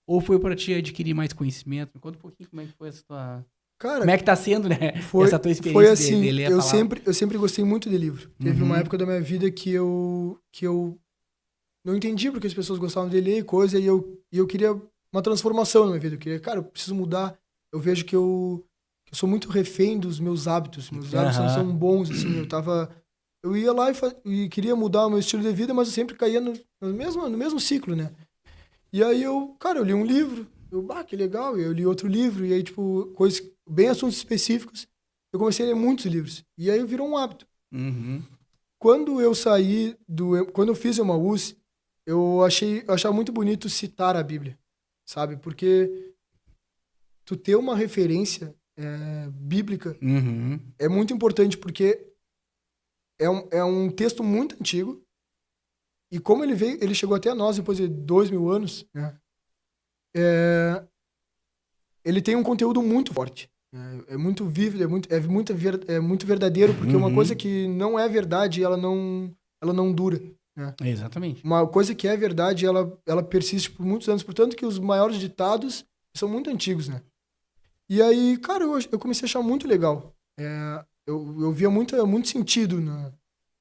Ou foi para te adquirir mais conhecimento? Me conta um pouquinho como é que foi essa tua... Cara, Como é que tá sendo, né? Essa tua experiência foi assim, de ler a palavra? eu sempre gostei muito de livro. Teve uma Uhum. época da minha vida que eu não entendi porque as pessoas gostavam de ler e coisa, e eu queria uma transformação na minha vida. Eu queria, cara, eu preciso mudar. Eu vejo que eu sou muito refém dos meus hábitos. Meus hábitos não Aham. são bons, assim. Eu ia lá e queria mudar o meu estilo de vida, mas eu sempre caía no mesmo ciclo, né? E aí cara, eu li um livro, que legal, e eu li outro livro, e aí, tipo, coisas, bem assuntos específicos, eu comecei a ler muitos livros. E aí virou um hábito. Uhum. Quando eu fiz uma USP, eu achava muito bonito citar a Bíblia, sabe? Porque tu ter uma referência bíblica Uhum. é muito importante, porque é um texto muito antigo, e como ele chegou até nós depois de 2000 anos, né? Ele tem um conteúdo muito forte. É muito vívido, é muito verdadeiro, porque uma coisa Uhum. que não é verdade, ela não dura, né? Exatamente. Uma coisa que é verdade, ela persiste por muitos anos. Portanto, que os maiores ditados são muito antigos, né? E aí, cara, eu comecei a achar muito legal. Eu via muito sentido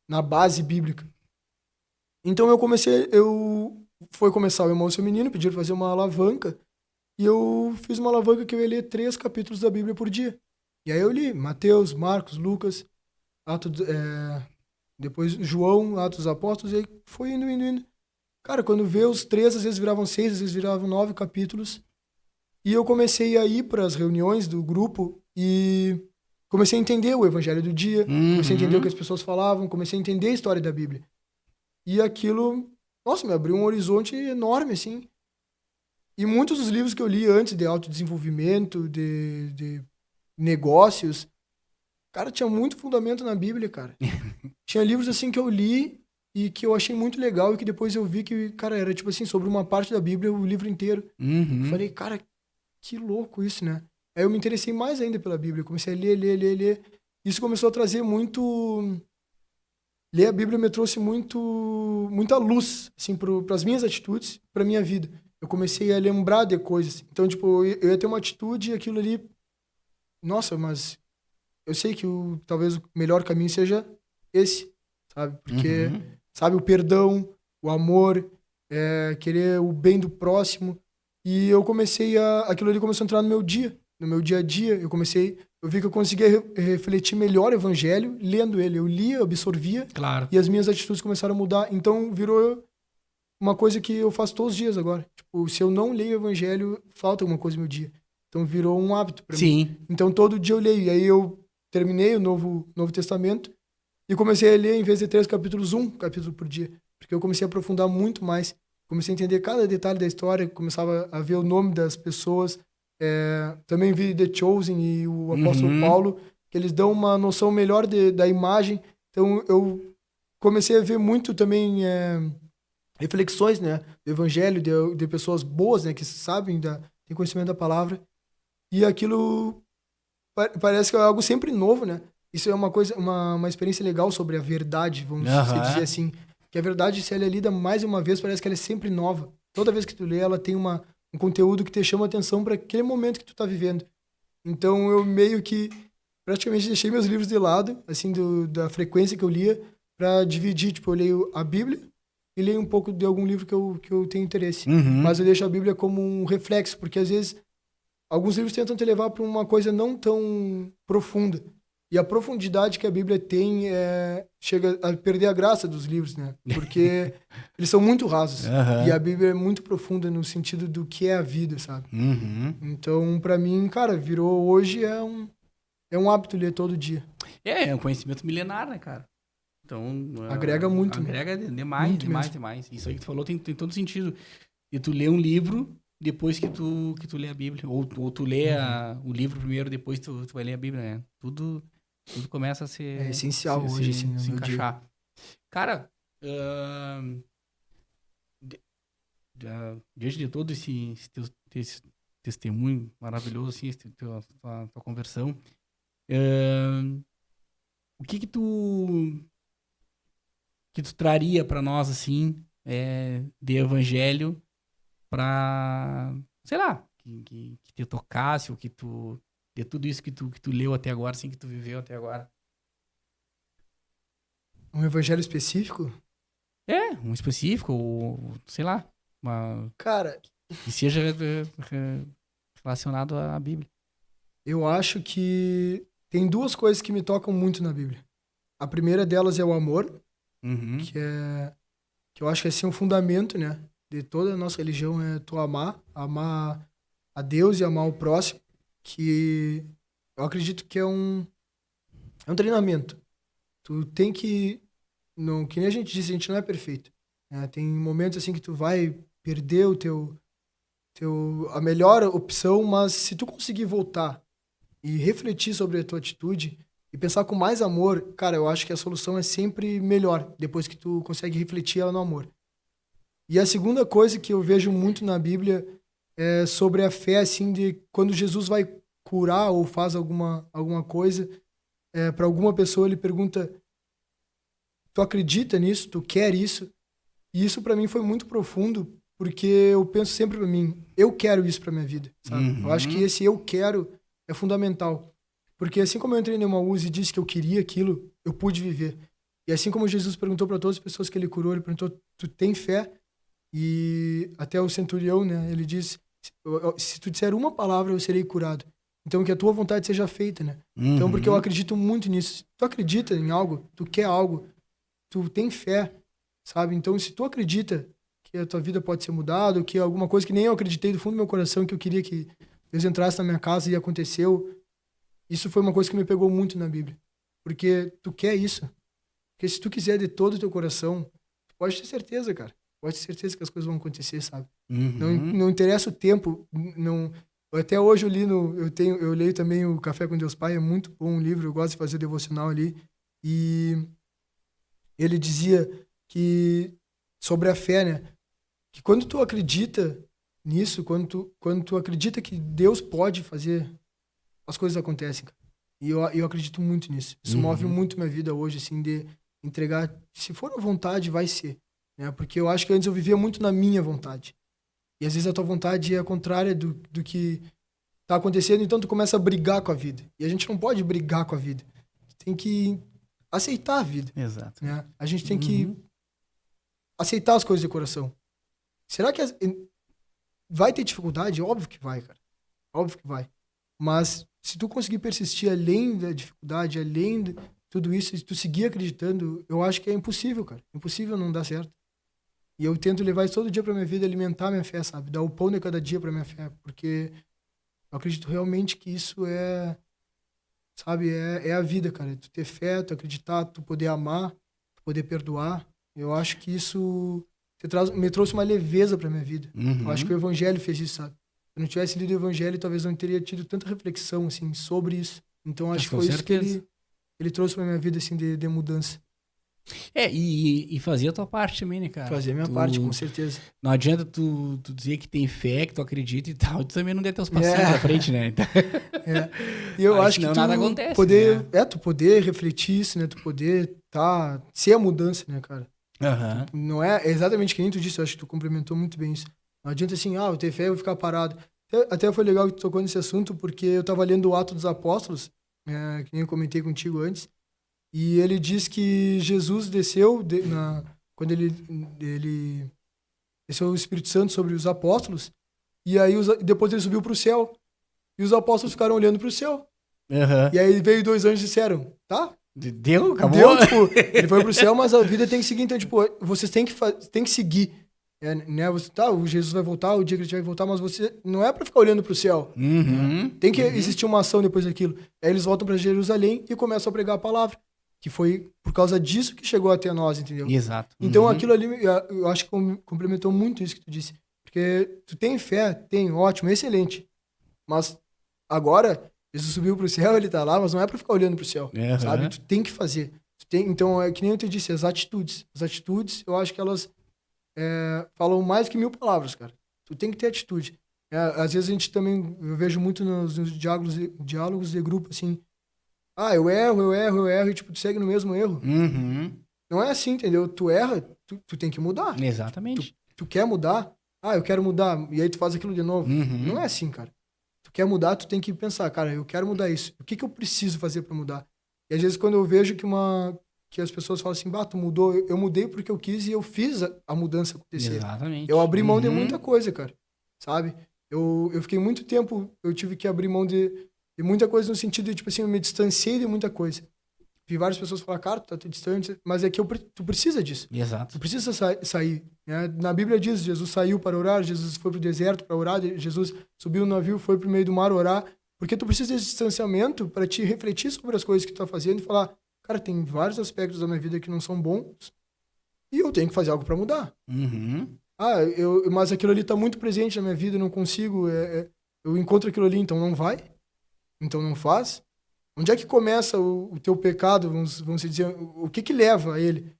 na base bíblica. Então foi começar o Irmão Seu Menino, pediram pra fazer uma alavanca, e eu fiz uma alavanca que eu ia ler 3 capítulos da Bíblia por dia. E aí eu li Mateus, Marcos, Lucas, depois João, Atos dos Apóstolos, e aí foi indo, indo, indo. Cara, quando vê os 3, às vezes viravam 6, às vezes viravam 9 capítulos. E eu comecei a ir para as reuniões do grupo e comecei a entender o evangelho do dia, comecei a entender o que Uhum. as pessoas falavam, comecei a entender a história da Bíblia. E aquilo, nossa, me abriu um horizonte enorme, assim. E muitos dos livros que eu li antes de autodesenvolvimento, de negócios, cara, tinha muito fundamento na Bíblia, cara. Tinha livros assim que eu li e que eu achei muito legal e que depois eu vi que, cara, era tipo assim, sobre uma parte da Bíblia, o livro inteiro. Eu Uhum. falei, cara, que louco isso, né? Aí eu me interessei mais ainda pela Bíblia, comecei a ler, ler, ler, ler. Isso começou a trazer muito. Ler a Bíblia me trouxe muita luz, assim, para as minhas atitudes, para minha vida. Eu comecei a lembrar de coisas. Então, tipo, eu ia ter uma atitude e aquilo ali, nossa, mas eu sei que talvez o melhor caminho seja esse, sabe? Porque, Uhum. sabe, o perdão, o amor, querer o bem do próximo. E aquilo ali começou a entrar no meu dia a dia. Eu vi que eu conseguia refletir melhor o evangelho lendo ele. Eu lia, absorvia Claro. e as minhas atitudes começaram a mudar. Então virou uma coisa que eu faço todos os dias agora. Tipo, se eu não leio o evangelho, falta alguma coisa no meu dia. Então virou um hábito para mim. Sim. Então todo dia eu leio. E aí eu terminei o Novo Testamento e comecei a ler, em vez de 3 capítulos, 1 capítulo por dia. Porque eu comecei a aprofundar muito mais. Comecei a entender cada detalhe da história, começava a ver o nome das pessoas. Também vi The Chosen e o Apóstolo Uhum. Paulo, que eles dão uma noção melhor da imagem. Então eu comecei a ver muito também reflexões, né, do evangelho, de pessoas boas, né, que sabem, têm conhecimento da palavra. E aquilo parece que é algo sempre novo, né? Isso é uma coisa, uma experiência legal sobre a verdade, vamos se dizer Aham. assim. Que a verdade, se ela é lida mais uma vez, parece que ela é sempre nova. Toda vez que tu lê, ela tem um conteúdo que te chama atenção para aquele momento que tu tá vivendo. Então eu meio que praticamente deixei meus livros de lado, assim, da frequência que eu lia, para dividir. Tipo, eu leio a Bíblia e leio um pouco de algum livro que eu tenho interesse. Mas Uhum. eu deixo a Bíblia como um reflexo, porque às vezes alguns livros tentam te levar para uma coisa não tão profunda. E a profundidade que a Bíblia tem chega a perder a graça dos livros, né? Porque eles são muito rasos. E a Aham. Bíblia é muito profunda no sentido do que é a vida, sabe? Uhum. Então, para mim, cara, virou hoje é um hábito ler todo dia. É um conhecimento milenar, né, cara? Então, Agrega muito, né? agrega demais, Muito demais, mesmo. demais. Isso aí que tu falou tem todo sentido. E tu lê um livro depois que tu lê a Bíblia. Ou tu lê Uhum. o livro primeiro, depois tu vai ler a Bíblia, né? Tudo começa a É essencial hoje, assim, no se meu dia. encaixar. Cara, ahn, de- diante de todo esse testemunho maravilhoso, assim, tua conversão, ahn, o que tu traria para nós, assim, de evangelho para, sei lá, que te tocasse, ou que tu De tudo isso que tu leu até agora, assim, que tu viveu até agora. Um evangelho específico? Um específico, ou sei lá, Cara, que seja relacionado à Bíblia. eu acho que tem duas coisas que me tocam muito na Bíblia. A primeira delas é o amor, Uhum. que eu acho que é assim um fundamento, né, de toda a nossa religião, é tu amar a Deus e amar o próximo, que eu acredito que é um treinamento. Tu tem que, não, que nem a gente disse, a gente não é perfeito, né? Tem momentos assim que tu vai perder a melhor opção, mas se tu conseguir voltar e refletir sobre a tua atitude e pensar com mais amor, cara, eu acho que a solução é sempre melhor depois que tu consegue refletir ela no amor. E a segunda coisa que eu vejo muito na Bíblia é sobre a fé, assim, de quando Jesus vai curar ou faz alguma coisa para alguma pessoa, ele pergunta: tu acredita nisso? Tu quer isso? E isso para mim foi muito profundo, porque eu penso sempre para mim, eu quero isso para minha vida, sabe? Eu acho que Uhum. esse eu quero é fundamental. Porque assim como eu entrei numa UZ e disse que eu queria aquilo, eu pude viver. E assim como Jesus perguntou para todas as pessoas que ele curou, ele perguntou: tu tem fé? E até o centurião, né, ele disse: se tu disser uma palavra, eu serei curado. Então que a tua vontade seja feita, né? Então porque eu Uhum. acredito muito nisso. Tu acredita em algo, tu quer algo, tu tem fé, sabe? Então, se tu acredita que a tua vida pode ser mudada, ou que alguma coisa que nem eu acreditei do fundo do meu coração, que eu queria que Deus entrasse na minha casa e aconteceu, isso foi uma coisa que me pegou muito na Bíblia. Porque tu quer isso. Porque se tu quiser de todo o teu coração, tu pode ter certeza, cara. Pode ter certeza que as coisas vão acontecer, sabe? Não, Uhum. não interessa o tempo, não... Até hoje eu li eu leio também o Café com Deus Pai, é muito bom um livro, eu gosto de fazer devocional ali. E ele dizia que sobre a fé, né? Que quando tu acredita nisso, quando tu acredita que Deus pode fazer, as coisas acontecem, cara. E eu acredito muito nisso. Isso move Uhum. muito minha vida hoje, assim, de entregar. Se for a vontade, vai ser. Né? Porque eu acho que antes eu vivia muito na minha vontade. E às vezes a tua vontade é a contrária do que tá acontecendo, então tu começa a brigar com a vida. E a gente não pode brigar com a vida. Tem que aceitar a vida. Exato. Né? A gente tem que Uhum. aceitar as coisas de coração. Será que vai ter dificuldade? Óbvio que vai, cara. Óbvio que vai. Mas se tu conseguir persistir além da dificuldade, além de tudo isso, se tu seguir acreditando, eu acho que é impossível, cara. Impossível não dar certo. E eu tento levar isso todo dia pra minha vida, alimentar minha fé, sabe? Dar o pão de cada dia pra minha fé. Porque eu acredito realmente que isso sabe, é a vida, cara. Tu ter fé, tu acreditar, tu poder amar, tu poder perdoar. Eu acho que isso me trouxe uma leveza pra minha vida. Eu acho que o Uhum. Evangelho fez isso, sabe? Se eu não tivesse lido o Evangelho, talvez eu não teria tido tanta reflexão, assim, sobre isso. Então, acho que Com foi isso que certeza. ele trouxe pra minha vida, assim, de mudança. E fazer a tua parte também, né, cara? Fazer a minha parte, com certeza. Não adianta tu dizer que tem fé, que tu acredita e tal, tu também não der teus passinhos É. pra frente, né? Então, É. E eu aí acho que senão tu nada acontece, né? tu poder refletir isso, né? Tu poder ser a mudança, né, cara? Aham. Não é exatamente que nem tu disse, eu acho que tu complementou muito bem isso. Não adianta assim, eu ter fé e eu vou ficar parado. Até foi legal que tu tocou nesse assunto, porque eu tava lendo o Atos dos Apóstolos, que nem eu comentei contigo antes, e ele diz que Jesus desceu, quando ele desceu o Espírito Santo sobre os apóstolos, e aí depois ele subiu pro céu, e os apóstolos ficaram olhando pro céu. Aham. E aí veio dois anjos e disseram, tá, Deu? Acabou? deu, tipo, ele foi pro céu, mas a vida tem que seguir, então, tipo, vocês têm que seguir. Né? O Jesus vai voltar, o dia que ele vai voltar, mas você não é pra ficar olhando pro céu. Né? Uhum. Tem que Uhum. existir uma ação depois daquilo. Aí eles voltam pra Jerusalém e começam a pregar a palavra. Que foi por causa disso que chegou até nós, entendeu? Exato. Então Uhum. aquilo ali, eu acho que complementou muito isso que tu disse. Porque tu tem fé, tem, ótimo, excelente. Mas agora, Jesus subiu pro céu, ele tá lá, mas não é pra ficar olhando pro céu, Aham. sabe? Tu tem que fazer. Então, é que nem eu te disse, as atitudes. As atitudes, eu acho que elas falam mais que 1000 palavras, cara. Tu tem que ter atitude. Às vezes a gente também, eu vejo muito nos diálogos de grupo, assim, eu erro, e tipo, tu segue no mesmo erro. Uhum. Não é assim, entendeu? Tu erra, tu tem que mudar. Exatamente. Tu quer mudar, eu quero mudar, e aí tu faz aquilo de novo. Uhum. Não é assim, cara. Tu quer mudar, tu tem que pensar, cara, eu quero mudar isso. O que que eu preciso fazer pra mudar? E às vezes quando eu vejo que as pessoas falam assim, tu mudou, eu mudei porque eu quis e eu fiz a mudança acontecer. Exatamente. Eu abri mão de muita coisa, cara, sabe? Eu fiquei muito tempo, eu tive que abrir mão de muita coisa no sentido de, tipo assim, eu me distanciei de muita coisa. Vi várias pessoas falar, cara, tu tá distante, mas é que tu precisa disso. Exato. Tu precisa sair. Né? Na Bíblia diz, Jesus saiu para orar, Jesus foi pro deserto para orar, Jesus subiu no navio, foi pro meio do mar orar, porque tu precisa desse distanciamento para te refletir sobre as coisas que tu tá fazendo e falar, cara, tem vários aspectos da minha vida que não são bons e eu tenho que fazer algo para mudar. Mas aquilo ali tá muito presente na minha vida, eu não consigo, eu encontro aquilo ali, então não vai, então não faz. Onde é que começa o teu pecado, vamos dizer, o que leva a ele?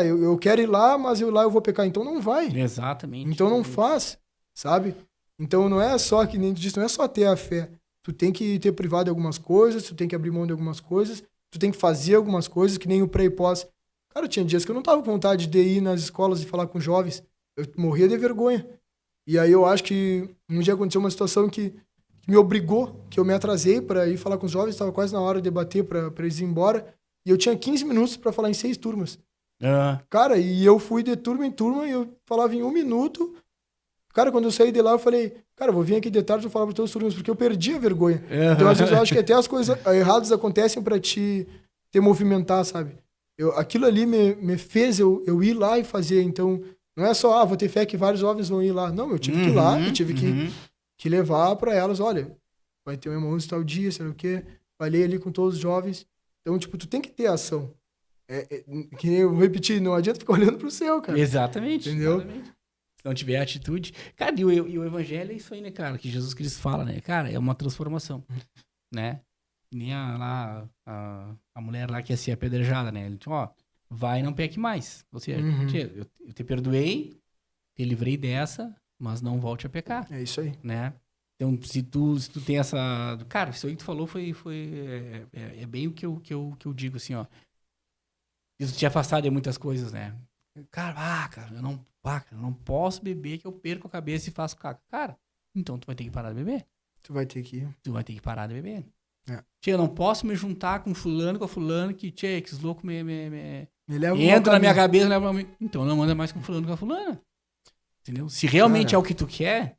Eu quero ir lá, mas lá eu vou pecar, então não vai. Exatamente. Então não faz, sabe? Então não é só, que nem tu disse, não é só ter a fé. Tu tem que ter privado de algumas coisas, tu tem que abrir mão de algumas coisas, tu tem que fazer algumas coisas, que nem o pré e pós. Cara, tinha dias que eu não tava com vontade de ir nas escolas e falar com jovens. Eu morria de vergonha. E aí eu acho que um dia aconteceu uma situação que me obrigou, que eu me atrasei para ir falar com os jovens, estava quase na hora de debater para eles ir embora, e eu tinha 15 minutos para falar em 6 turmas. Cara, e eu fui de turma em turma e eu falava em 1 minuto. Cara, quando eu saí de lá, eu falei, cara, eu vou vir aqui de tarde e falar para todas as turmas, porque eu perdi a vergonha. Então, às vezes, eu acho que até as coisas erradas acontecem para te movimentar, sabe? Aquilo ali me fez eu ir lá e fazer. Então, não é só, vou ter fé que vários jovens vão ir lá. Não, eu tive que ir lá, eu tive que levar para elas, olha, vai ter um irmão tal dia, sei lá o quê, falei ali com todos os jovens. Então, tipo, tu tem que ter ação. Que nem eu repeti, não adianta ficar olhando pro céu, cara. Exatamente. Entendeu? Exatamente. Se não tiver atitude. Cara, e o evangelho é isso aí, né, cara? Que Jesus Cristo fala, né? Cara, é uma transformação, né? Nem a mulher lá que ia ser apedrejada, né? Ele disse, vai e não peque mais. Ou seja, eu te perdoei, te livrei dessa, mas não volte a pecar. É isso aí. Né? Então, se tu tem essa... Cara, isso aí que tu falou foi bem o que eu digo, assim, ó. Isso te afastar de muitas coisas, né? Cara, eu não posso beber que eu perco a cabeça e faço caca. Cara, então tu vai ter que parar de beber. Tu vai ter que parar de beber. Tia, eu não posso me juntar com fulano, que esses loucos me leva entra na minha cabeça, leva pra mim. Então não anda mais com fulano com a fulana. Entendeu? Se realmente é o que tu quer,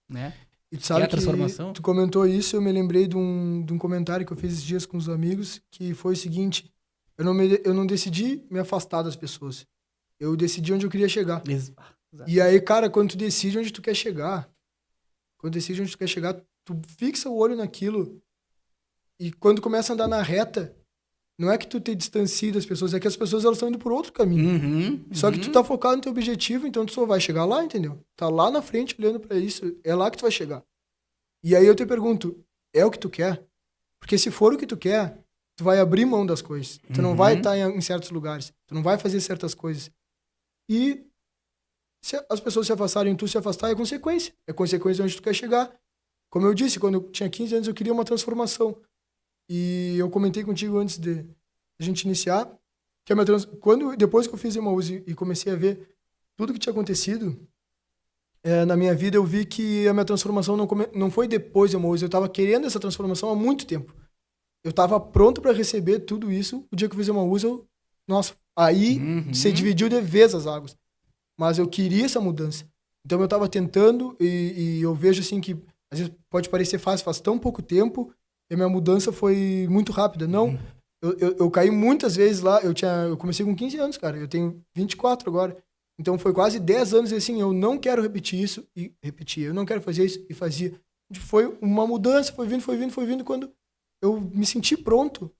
né? E tu sabe a transformação. Tu comentou isso, eu me lembrei de um comentário que eu fiz esses dias com os amigos, que foi o seguinte, eu não decidi me afastar das pessoas. Eu decidi onde eu queria chegar. Exato. E aí, cara, quando tu decide onde tu quer chegar, tu fixa o olho naquilo. E quando começa a andar na reta, não é que tu te distancie das pessoas, é que as pessoas elas estão indo por outro caminho. Só que tu tá focado no teu objetivo, então tu só vai chegar lá, entendeu? Tá lá na frente olhando pra isso, é lá que tu vai chegar. E aí eu te pergunto, é o que tu quer? Porque se for o que tu quer, tu vai abrir mão das coisas. Tu não vai estar em certos lugares, tu não vai fazer certas coisas. E se as pessoas se afastarem, tu se afastar, é consequência. É consequência de onde tu quer chegar. Como eu disse, quando eu tinha 15 anos, eu queria uma transformação. E eu comentei contigo antes de a gente iniciar, que depois que eu fiz Emaús e comecei a ver tudo que tinha acontecido na minha vida, eu vi que a minha transformação não foi depois de Emaús. Eu estava querendo essa transformação há muito tempo. Eu estava pronto para receber tudo isso. O dia que eu fiz Emaús, aí se dividiu de vez as águas. Mas eu queria essa mudança. Então eu estava tentando e eu vejo assim que às vezes pode parecer fácil, faz tão pouco tempo. E a minha mudança foi muito rápida. Não, eu caí muitas vezes lá. Eu comecei com 15 anos, cara. Eu tenho 24 agora. Então foi quase 10 anos e assim, eu não quero repetir isso e repetia. Eu não quero fazer isso e fazia. Foi uma mudança, foi vindo. Quando eu me senti pronto,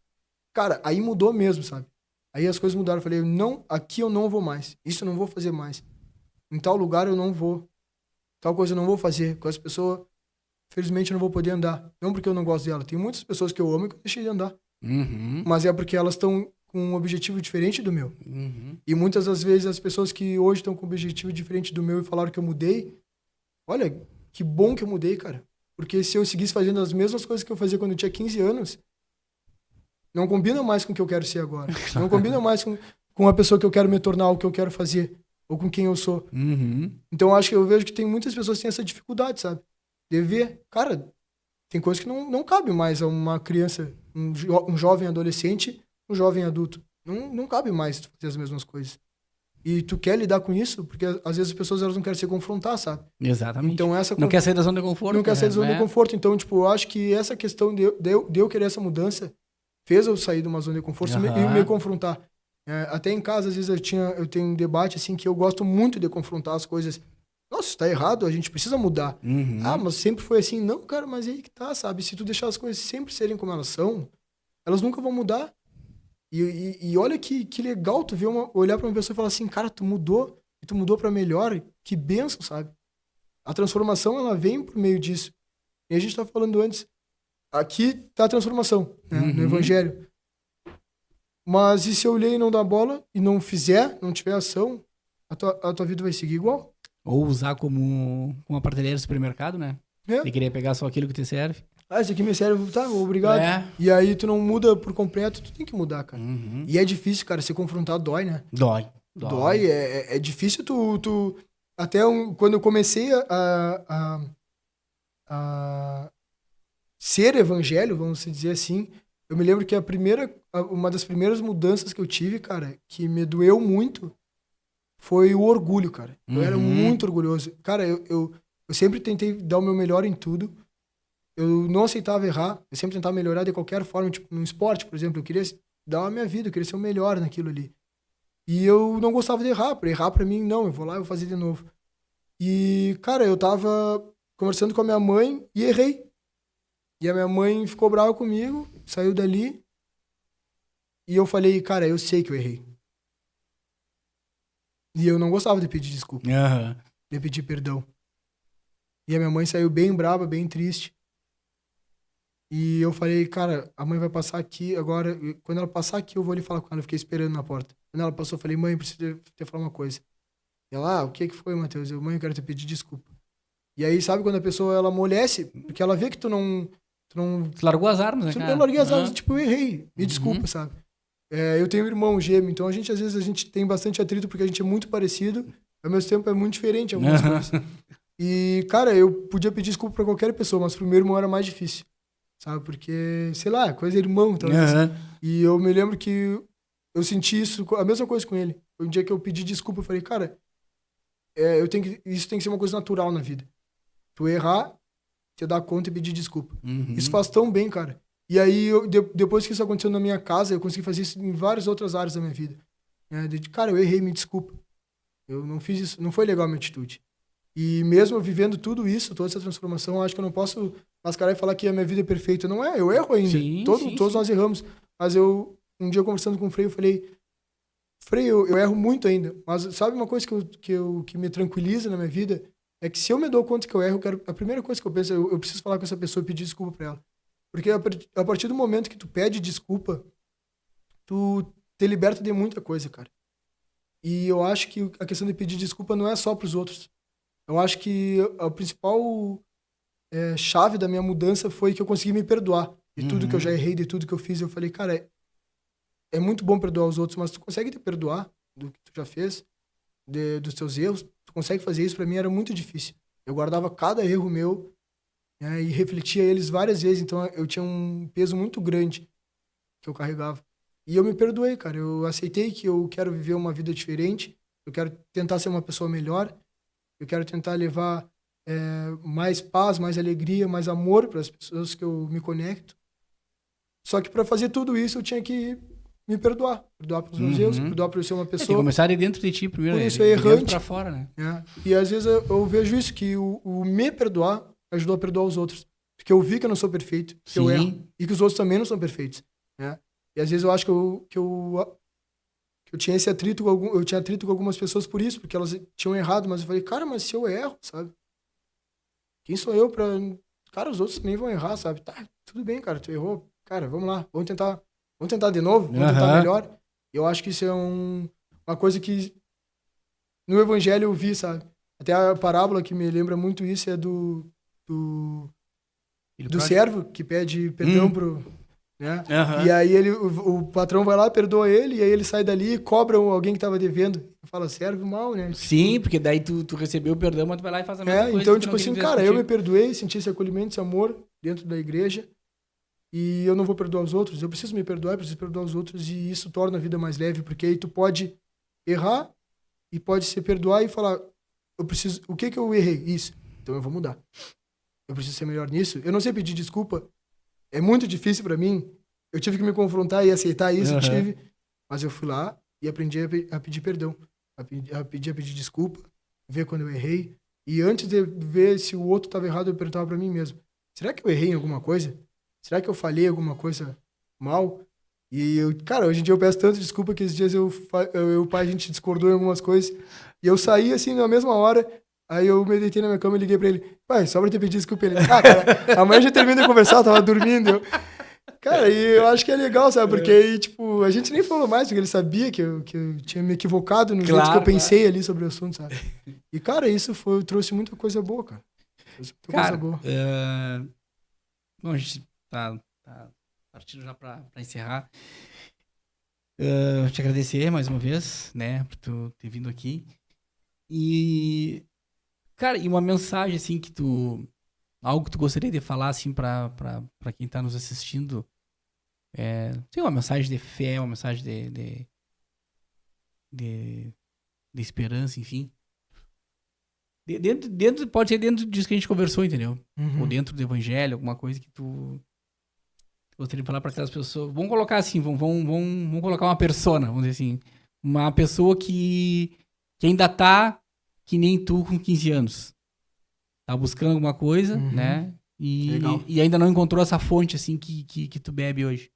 cara, aí mudou mesmo, sabe? Aí as coisas mudaram. Eu falei, aqui eu não vou mais. Isso eu não vou fazer mais. Em tal lugar eu não vou. Tal coisa eu não vou fazer. Com as pessoas... Felizmente eu não vou poder andar. Não porque eu não gosto dela. Tem muitas pessoas que eu amo e que eu deixei de andar. Mas é porque elas estão com um objetivo diferente do meu. E muitas das vezes as pessoas que hoje estão com um objetivo diferente do meu e falaram que eu mudei, olha, que bom que eu mudei, cara. Porque se eu seguisse fazendo as mesmas coisas que eu fazia quando eu tinha 15 anos, não combina mais com o que eu quero ser agora. Não combina mais com a pessoa que eu quero me tornar, o que eu quero fazer, ou com quem eu sou. Então eu acho que eu vejo que tem muitas pessoas que têm essa dificuldade, sabe? dever. Cara, tem coisa que não cabe mais a uma criança, um jovem adolescente, um jovem adulto. Não cabe mais tu fazer as mesmas coisas. E tu quer lidar com isso, porque às vezes as pessoas elas não querem se confrontar, sabe? Exatamente. Então Não quer sair da zona de conforto. Não quer sair da zona né? de conforto. Então, tipo, eu acho que essa questão de eu querer essa mudança fez eu sair de uma zona de conforto e me confrontar. Até em casa, às vezes, eu tenho um debate, assim, que eu gosto muito de confrontar as coisas. Nossa, isso tá errado, a gente precisa mudar. Ah, mas sempre foi assim. Não, cara, mas aí que tá, sabe? Se tu deixar as coisas sempre serem como elas são, elas nunca vão mudar. E olha que legal tu ver olhar pra uma pessoa e falar assim, cara, tu mudou, e tu mudou pra melhor, que bênção, sabe? A transformação, ela vem por meio disso. E a gente tá falando antes, aqui tá a transformação, né, no Evangelho. Mas e se eu olhei e não dar bola, e não fizer, não tiver ação, a tua vida vai seguir igual? Ou usar como uma prateleira de supermercado, né? É. E querer pegar só aquilo que te serve. Ah, esse aqui me serve, tá, obrigado. É. E aí tu não muda por completo, tu tem que mudar, cara. E é difícil, cara, ser confrontado dói, né? Dói. É difícil tu até quando eu comecei a ser evangelho, vamos dizer assim, eu me lembro que uma das primeiras mudanças que eu tive, cara, que me doeu muito, foi o orgulho, cara. Eu era muito orgulhoso. Cara, eu sempre tentei dar o meu melhor em tudo. Eu não aceitava errar, eu sempre tentava melhorar de qualquer forma, tipo, no esporte, por exemplo, eu queria dar a minha vida, eu queria ser o melhor naquilo ali. E eu não gostava de errar, pra mim, não, eu vou lá e vou fazer de novo. E, cara, eu tava conversando com a minha mãe e errei. E a minha mãe ficou brava comigo, saiu dali, e eu falei, cara, eu sei que eu errei. E eu não gostava de pedir desculpa, de pedir perdão. E a minha mãe saiu bem brava, bem triste. E eu falei, cara, a mãe vai passar aqui agora. Quando ela passar aqui, eu vou ali falar com ela. Eu fiquei esperando na porta. Quando ela passou, eu falei, mãe, preciso te falar uma coisa. E ela, o que foi, Matheus? Eu, mãe, eu quero te pedir desculpa. E aí, sabe quando a pessoa, ela amolece? Porque ela vê que tu não... Tu largou as armas, né, cara? Eu larguei as armas, tipo, eu errei. Me desculpa, sabe? Eu tenho um irmão gêmeo, então às vezes a gente tem bastante atrito porque a gente é muito parecido. Ao mesmo tempo é muito diferente em algumas coisas. E, cara, eu podia pedir desculpa pra qualquer pessoa, mas pro meu irmão era mais difícil. Sabe? Porque, sei lá, coisa de irmão, talvez. E eu me lembro que eu senti isso, a mesma coisa com ele. Foi um dia que eu pedi desculpa, eu falei, cara, isso tem que ser uma coisa natural na vida. Tu errar, te dar conta e pedir desculpa. Isso faz tão bem, cara. E aí, depois que isso aconteceu na minha casa, eu consegui fazer isso em várias outras áreas da minha vida. Cara, eu errei, me desculpa. Eu não fiz isso, não foi legal a minha atitude. E mesmo vivendo tudo isso, toda essa transformação, eu acho que eu não posso mascarar e falar que a minha vida é perfeita. Não é, eu erro ainda. Todos nós erramos. Mas um dia conversando com o Frei, eu falei, Frei, eu erro muito ainda. Mas sabe uma coisa que me tranquiliza na minha vida? É que se eu me dou conta que eu erro, a primeira coisa que eu penso é eu preciso falar com essa pessoa e pedir desculpa pra ela. Porque a partir do momento que tu pede desculpa, tu te liberta de muita coisa, cara. E eu acho que a questão de pedir desculpa não é só pros outros. Eu acho que a principal chave da minha mudança foi que eu consegui me perdoar de tudo que eu já errei, de tudo que eu fiz. Eu falei, cara, é muito bom perdoar os outros, mas tu consegue te perdoar do que tu já fez, dos teus erros? Tu consegue fazer isso? Pra mim era muito difícil. Eu guardava cada erro meu, né, e refletia eles várias vezes, então eu tinha um peso muito grande que eu carregava. E eu me perdoei, cara. Eu aceitei que eu quero viver uma vida diferente, eu quero tentar ser uma pessoa melhor, eu quero tentar levar mais paz, mais alegria, mais amor para as pessoas que eu me conecto. Só que para fazer tudo isso eu tinha que me perdoar pelos meus erros, perdoar por eu ser uma pessoa. Tem que começar de dentro de ti primeiro, por isso né? é errante para fora, né? E às vezes eu vejo isso, que o me perdoar ajudou a perdoar os outros. Porque eu vi que eu não sou perfeito, que eu erro, e que os outros também não são perfeitos. Né? E às vezes eu acho que eu tinha esse atrito com algumas pessoas por isso, porque elas tinham errado, mas eu falei, cara, mas se eu erro, sabe? Quem sou eu pra... Cara, os outros também vão errar, sabe? Tá, tudo bem, cara, tu errou. Cara, vamos lá, vamos tentar de novo, vamos tentar melhor. Eu acho que isso é uma coisa que no Evangelho eu vi, sabe? Até a parábola que me lembra muito isso é do servo que pede perdão né? Aham. E aí o patrão vai lá, perdoa ele, e aí ele sai dali e cobra alguém que tava devendo. Fala, serve mal, né? Sim, porque daí tu recebeu o perdão, mas tu vai lá e faz a mesma coisa. Então, que tipo não assim, quem cara, fez eu me contigo. perdoei, senti esse acolhimento, esse amor dentro da igreja, e eu não vou perdoar os outros. Eu preciso me perdoar, eu preciso perdoar os outros, e isso torna a vida mais leve, porque aí tu pode errar e pode se perdoar e falar, o que eu errei? Isso. Então eu vou mudar. Eu preciso ser melhor nisso. Eu não sei pedir desculpa. É muito difícil pra mim. Eu tive que me confrontar e aceitar isso, Aham. mas eu fui lá e aprendi a pedir perdão, a pedir desculpa, ver quando eu errei. E antes de ver se o outro estava errado, eu perguntava pra mim mesmo: será que eu errei em alguma coisa? Será que eu falhei alguma coisa mal? E cara, hoje em dia eu peço tanto desculpa que esses dias eu e o pai, a gente discordou em algumas coisas. E eu saí assim na mesma hora. Aí eu me deitei na minha cama e liguei pra ele: pai, só pra te pedir desculpa. Ele: ah, cara, amanhã já termina de conversar, eu tava dormindo. Cara, e eu acho que é legal, sabe? Porque aí, tipo, a gente nem falou mais, porque ele sabia que eu tinha me equivocado no jeito que eu Claro, pensei ali sobre o assunto, sabe? E, cara, isso trouxe muita coisa boa, cara. Trouxe muita Cara, coisa boa. bom, a gente tá partindo já pra encerrar. Eu te agradecer mais uma vez, né, por tu ter vindo aqui. E, cara, e uma mensagem, assim, algo que tu gostaria de falar, assim, pra quem tá nos assistindo. Tem uma mensagem de fé, uma mensagem de esperança, enfim. Pode ser dentro disso que a gente conversou, entendeu? Ou dentro do evangelho, alguma coisa que tu gostaria de falar para aquelas pessoas. Vamos colocar assim, vamos colocar uma persona, vamos dizer assim. Uma pessoa que ainda tá que nem tu com 15 anos. Tá buscando alguma coisa, né? Legal. E ainda não encontrou essa fonte, assim, que tu bebe hoje.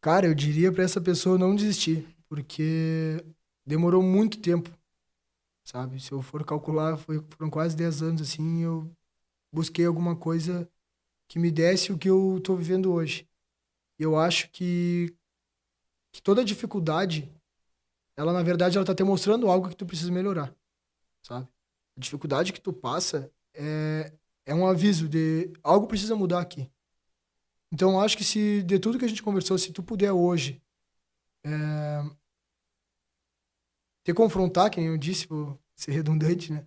Cara, eu diria pra essa pessoa não desistir, porque demorou muito tempo, sabe? Se eu for calcular, foram quase 10 anos, assim, eu busquei alguma coisa que me desse o que eu tô vivendo hoje. E eu acho que toda dificuldade, ela, na verdade, ela tá te mostrando algo que tu precisa melhorar, sabe? A dificuldade que tu passa é um aviso de algo precisa mudar aqui. Então, eu acho que se de tudo que a gente conversou, se tu puder hoje te confrontar, que nem eu disse, vou ser redundante, né?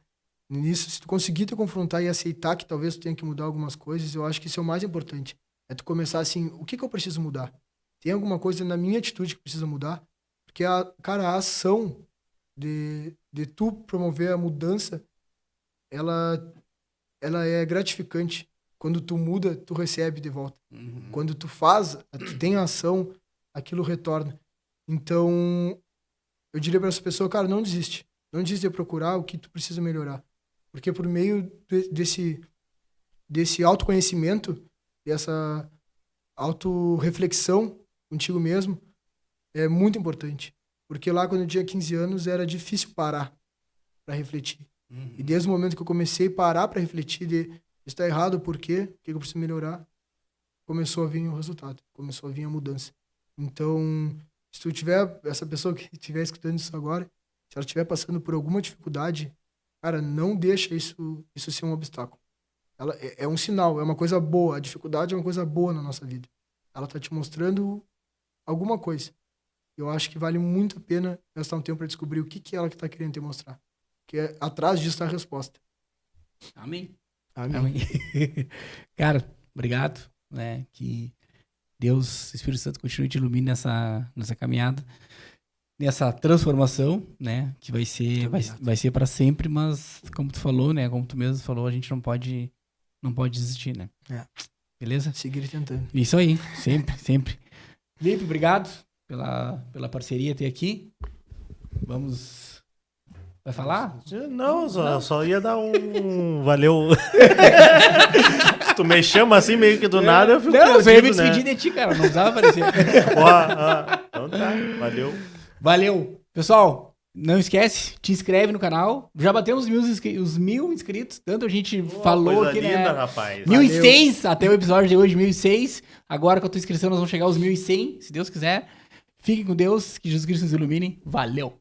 Nisso, se tu conseguir te confrontar e aceitar que talvez tu tenha que mudar algumas coisas, eu acho que isso é o mais importante. É tu começar assim, o que eu preciso mudar? Tem alguma coisa na minha atitude que precisa mudar? Porque, cara, a ação de tu promover a mudança, ela é gratificante. Quando tu muda, tu recebe de volta. Quando tu tem a ação, aquilo retorna. Então, eu diria para essa pessoa, cara, não desiste. Não desiste de procurar o que tu precisa melhorar. Porque por meio desse autoconhecimento, dessa autorreflexão contigo mesmo, é muito importante. Porque lá, quando eu tinha 15 anos, era difícil parar para refletir. E desde o momento que eu comecei a parar para refletir de isso tá errado, por quê? O que eu preciso melhorar? Começou a vir o resultado. Começou a vir a mudança. Então, se tu tiver, essa pessoa que estiver escutando isso agora, se ela estiver passando por alguma dificuldade, cara, não deixa isso ser um obstáculo. Ela é um sinal, é uma coisa boa. A dificuldade é uma coisa boa na nossa vida. Ela tá te mostrando alguma coisa. Eu acho que vale muito a pena gastar um tempo para descobrir o que ela que tá querendo te mostrar. Porque atrás disso tá a resposta. Amém. Amém. Cara, obrigado, né? Que Deus, Espírito Santo, continue te ilumine nessa caminhada, nessa transformação, né? Que vai ser para sempre, mas como tu falou, né? Como tu mesmo falou, a gente não pode desistir, né? Beleza? Seguir tentando. Isso aí, sempre. Felipe, obrigado pela parceria ter aqui. Vamos... Vai falar? Não, só ia dar um valeu. Tu me chama assim meio que do nada, eu fico Não, eu ia me perdido, despedir de ti, cara. Não precisava aparecer. Então tá, valeu. Valeu. Pessoal, não esquece, te inscreve no canal. Já batemos os 1.000 inscritos. Tanto a gente falou coisa aqui, linda, né? rapaz. 1.006 até o episódio de hoje, 1.006. Agora com a tua inscrição nós vamos chegar aos 1.100, se Deus quiser. Fiquem com Deus, que Jesus Cristo nos ilumine. Valeu!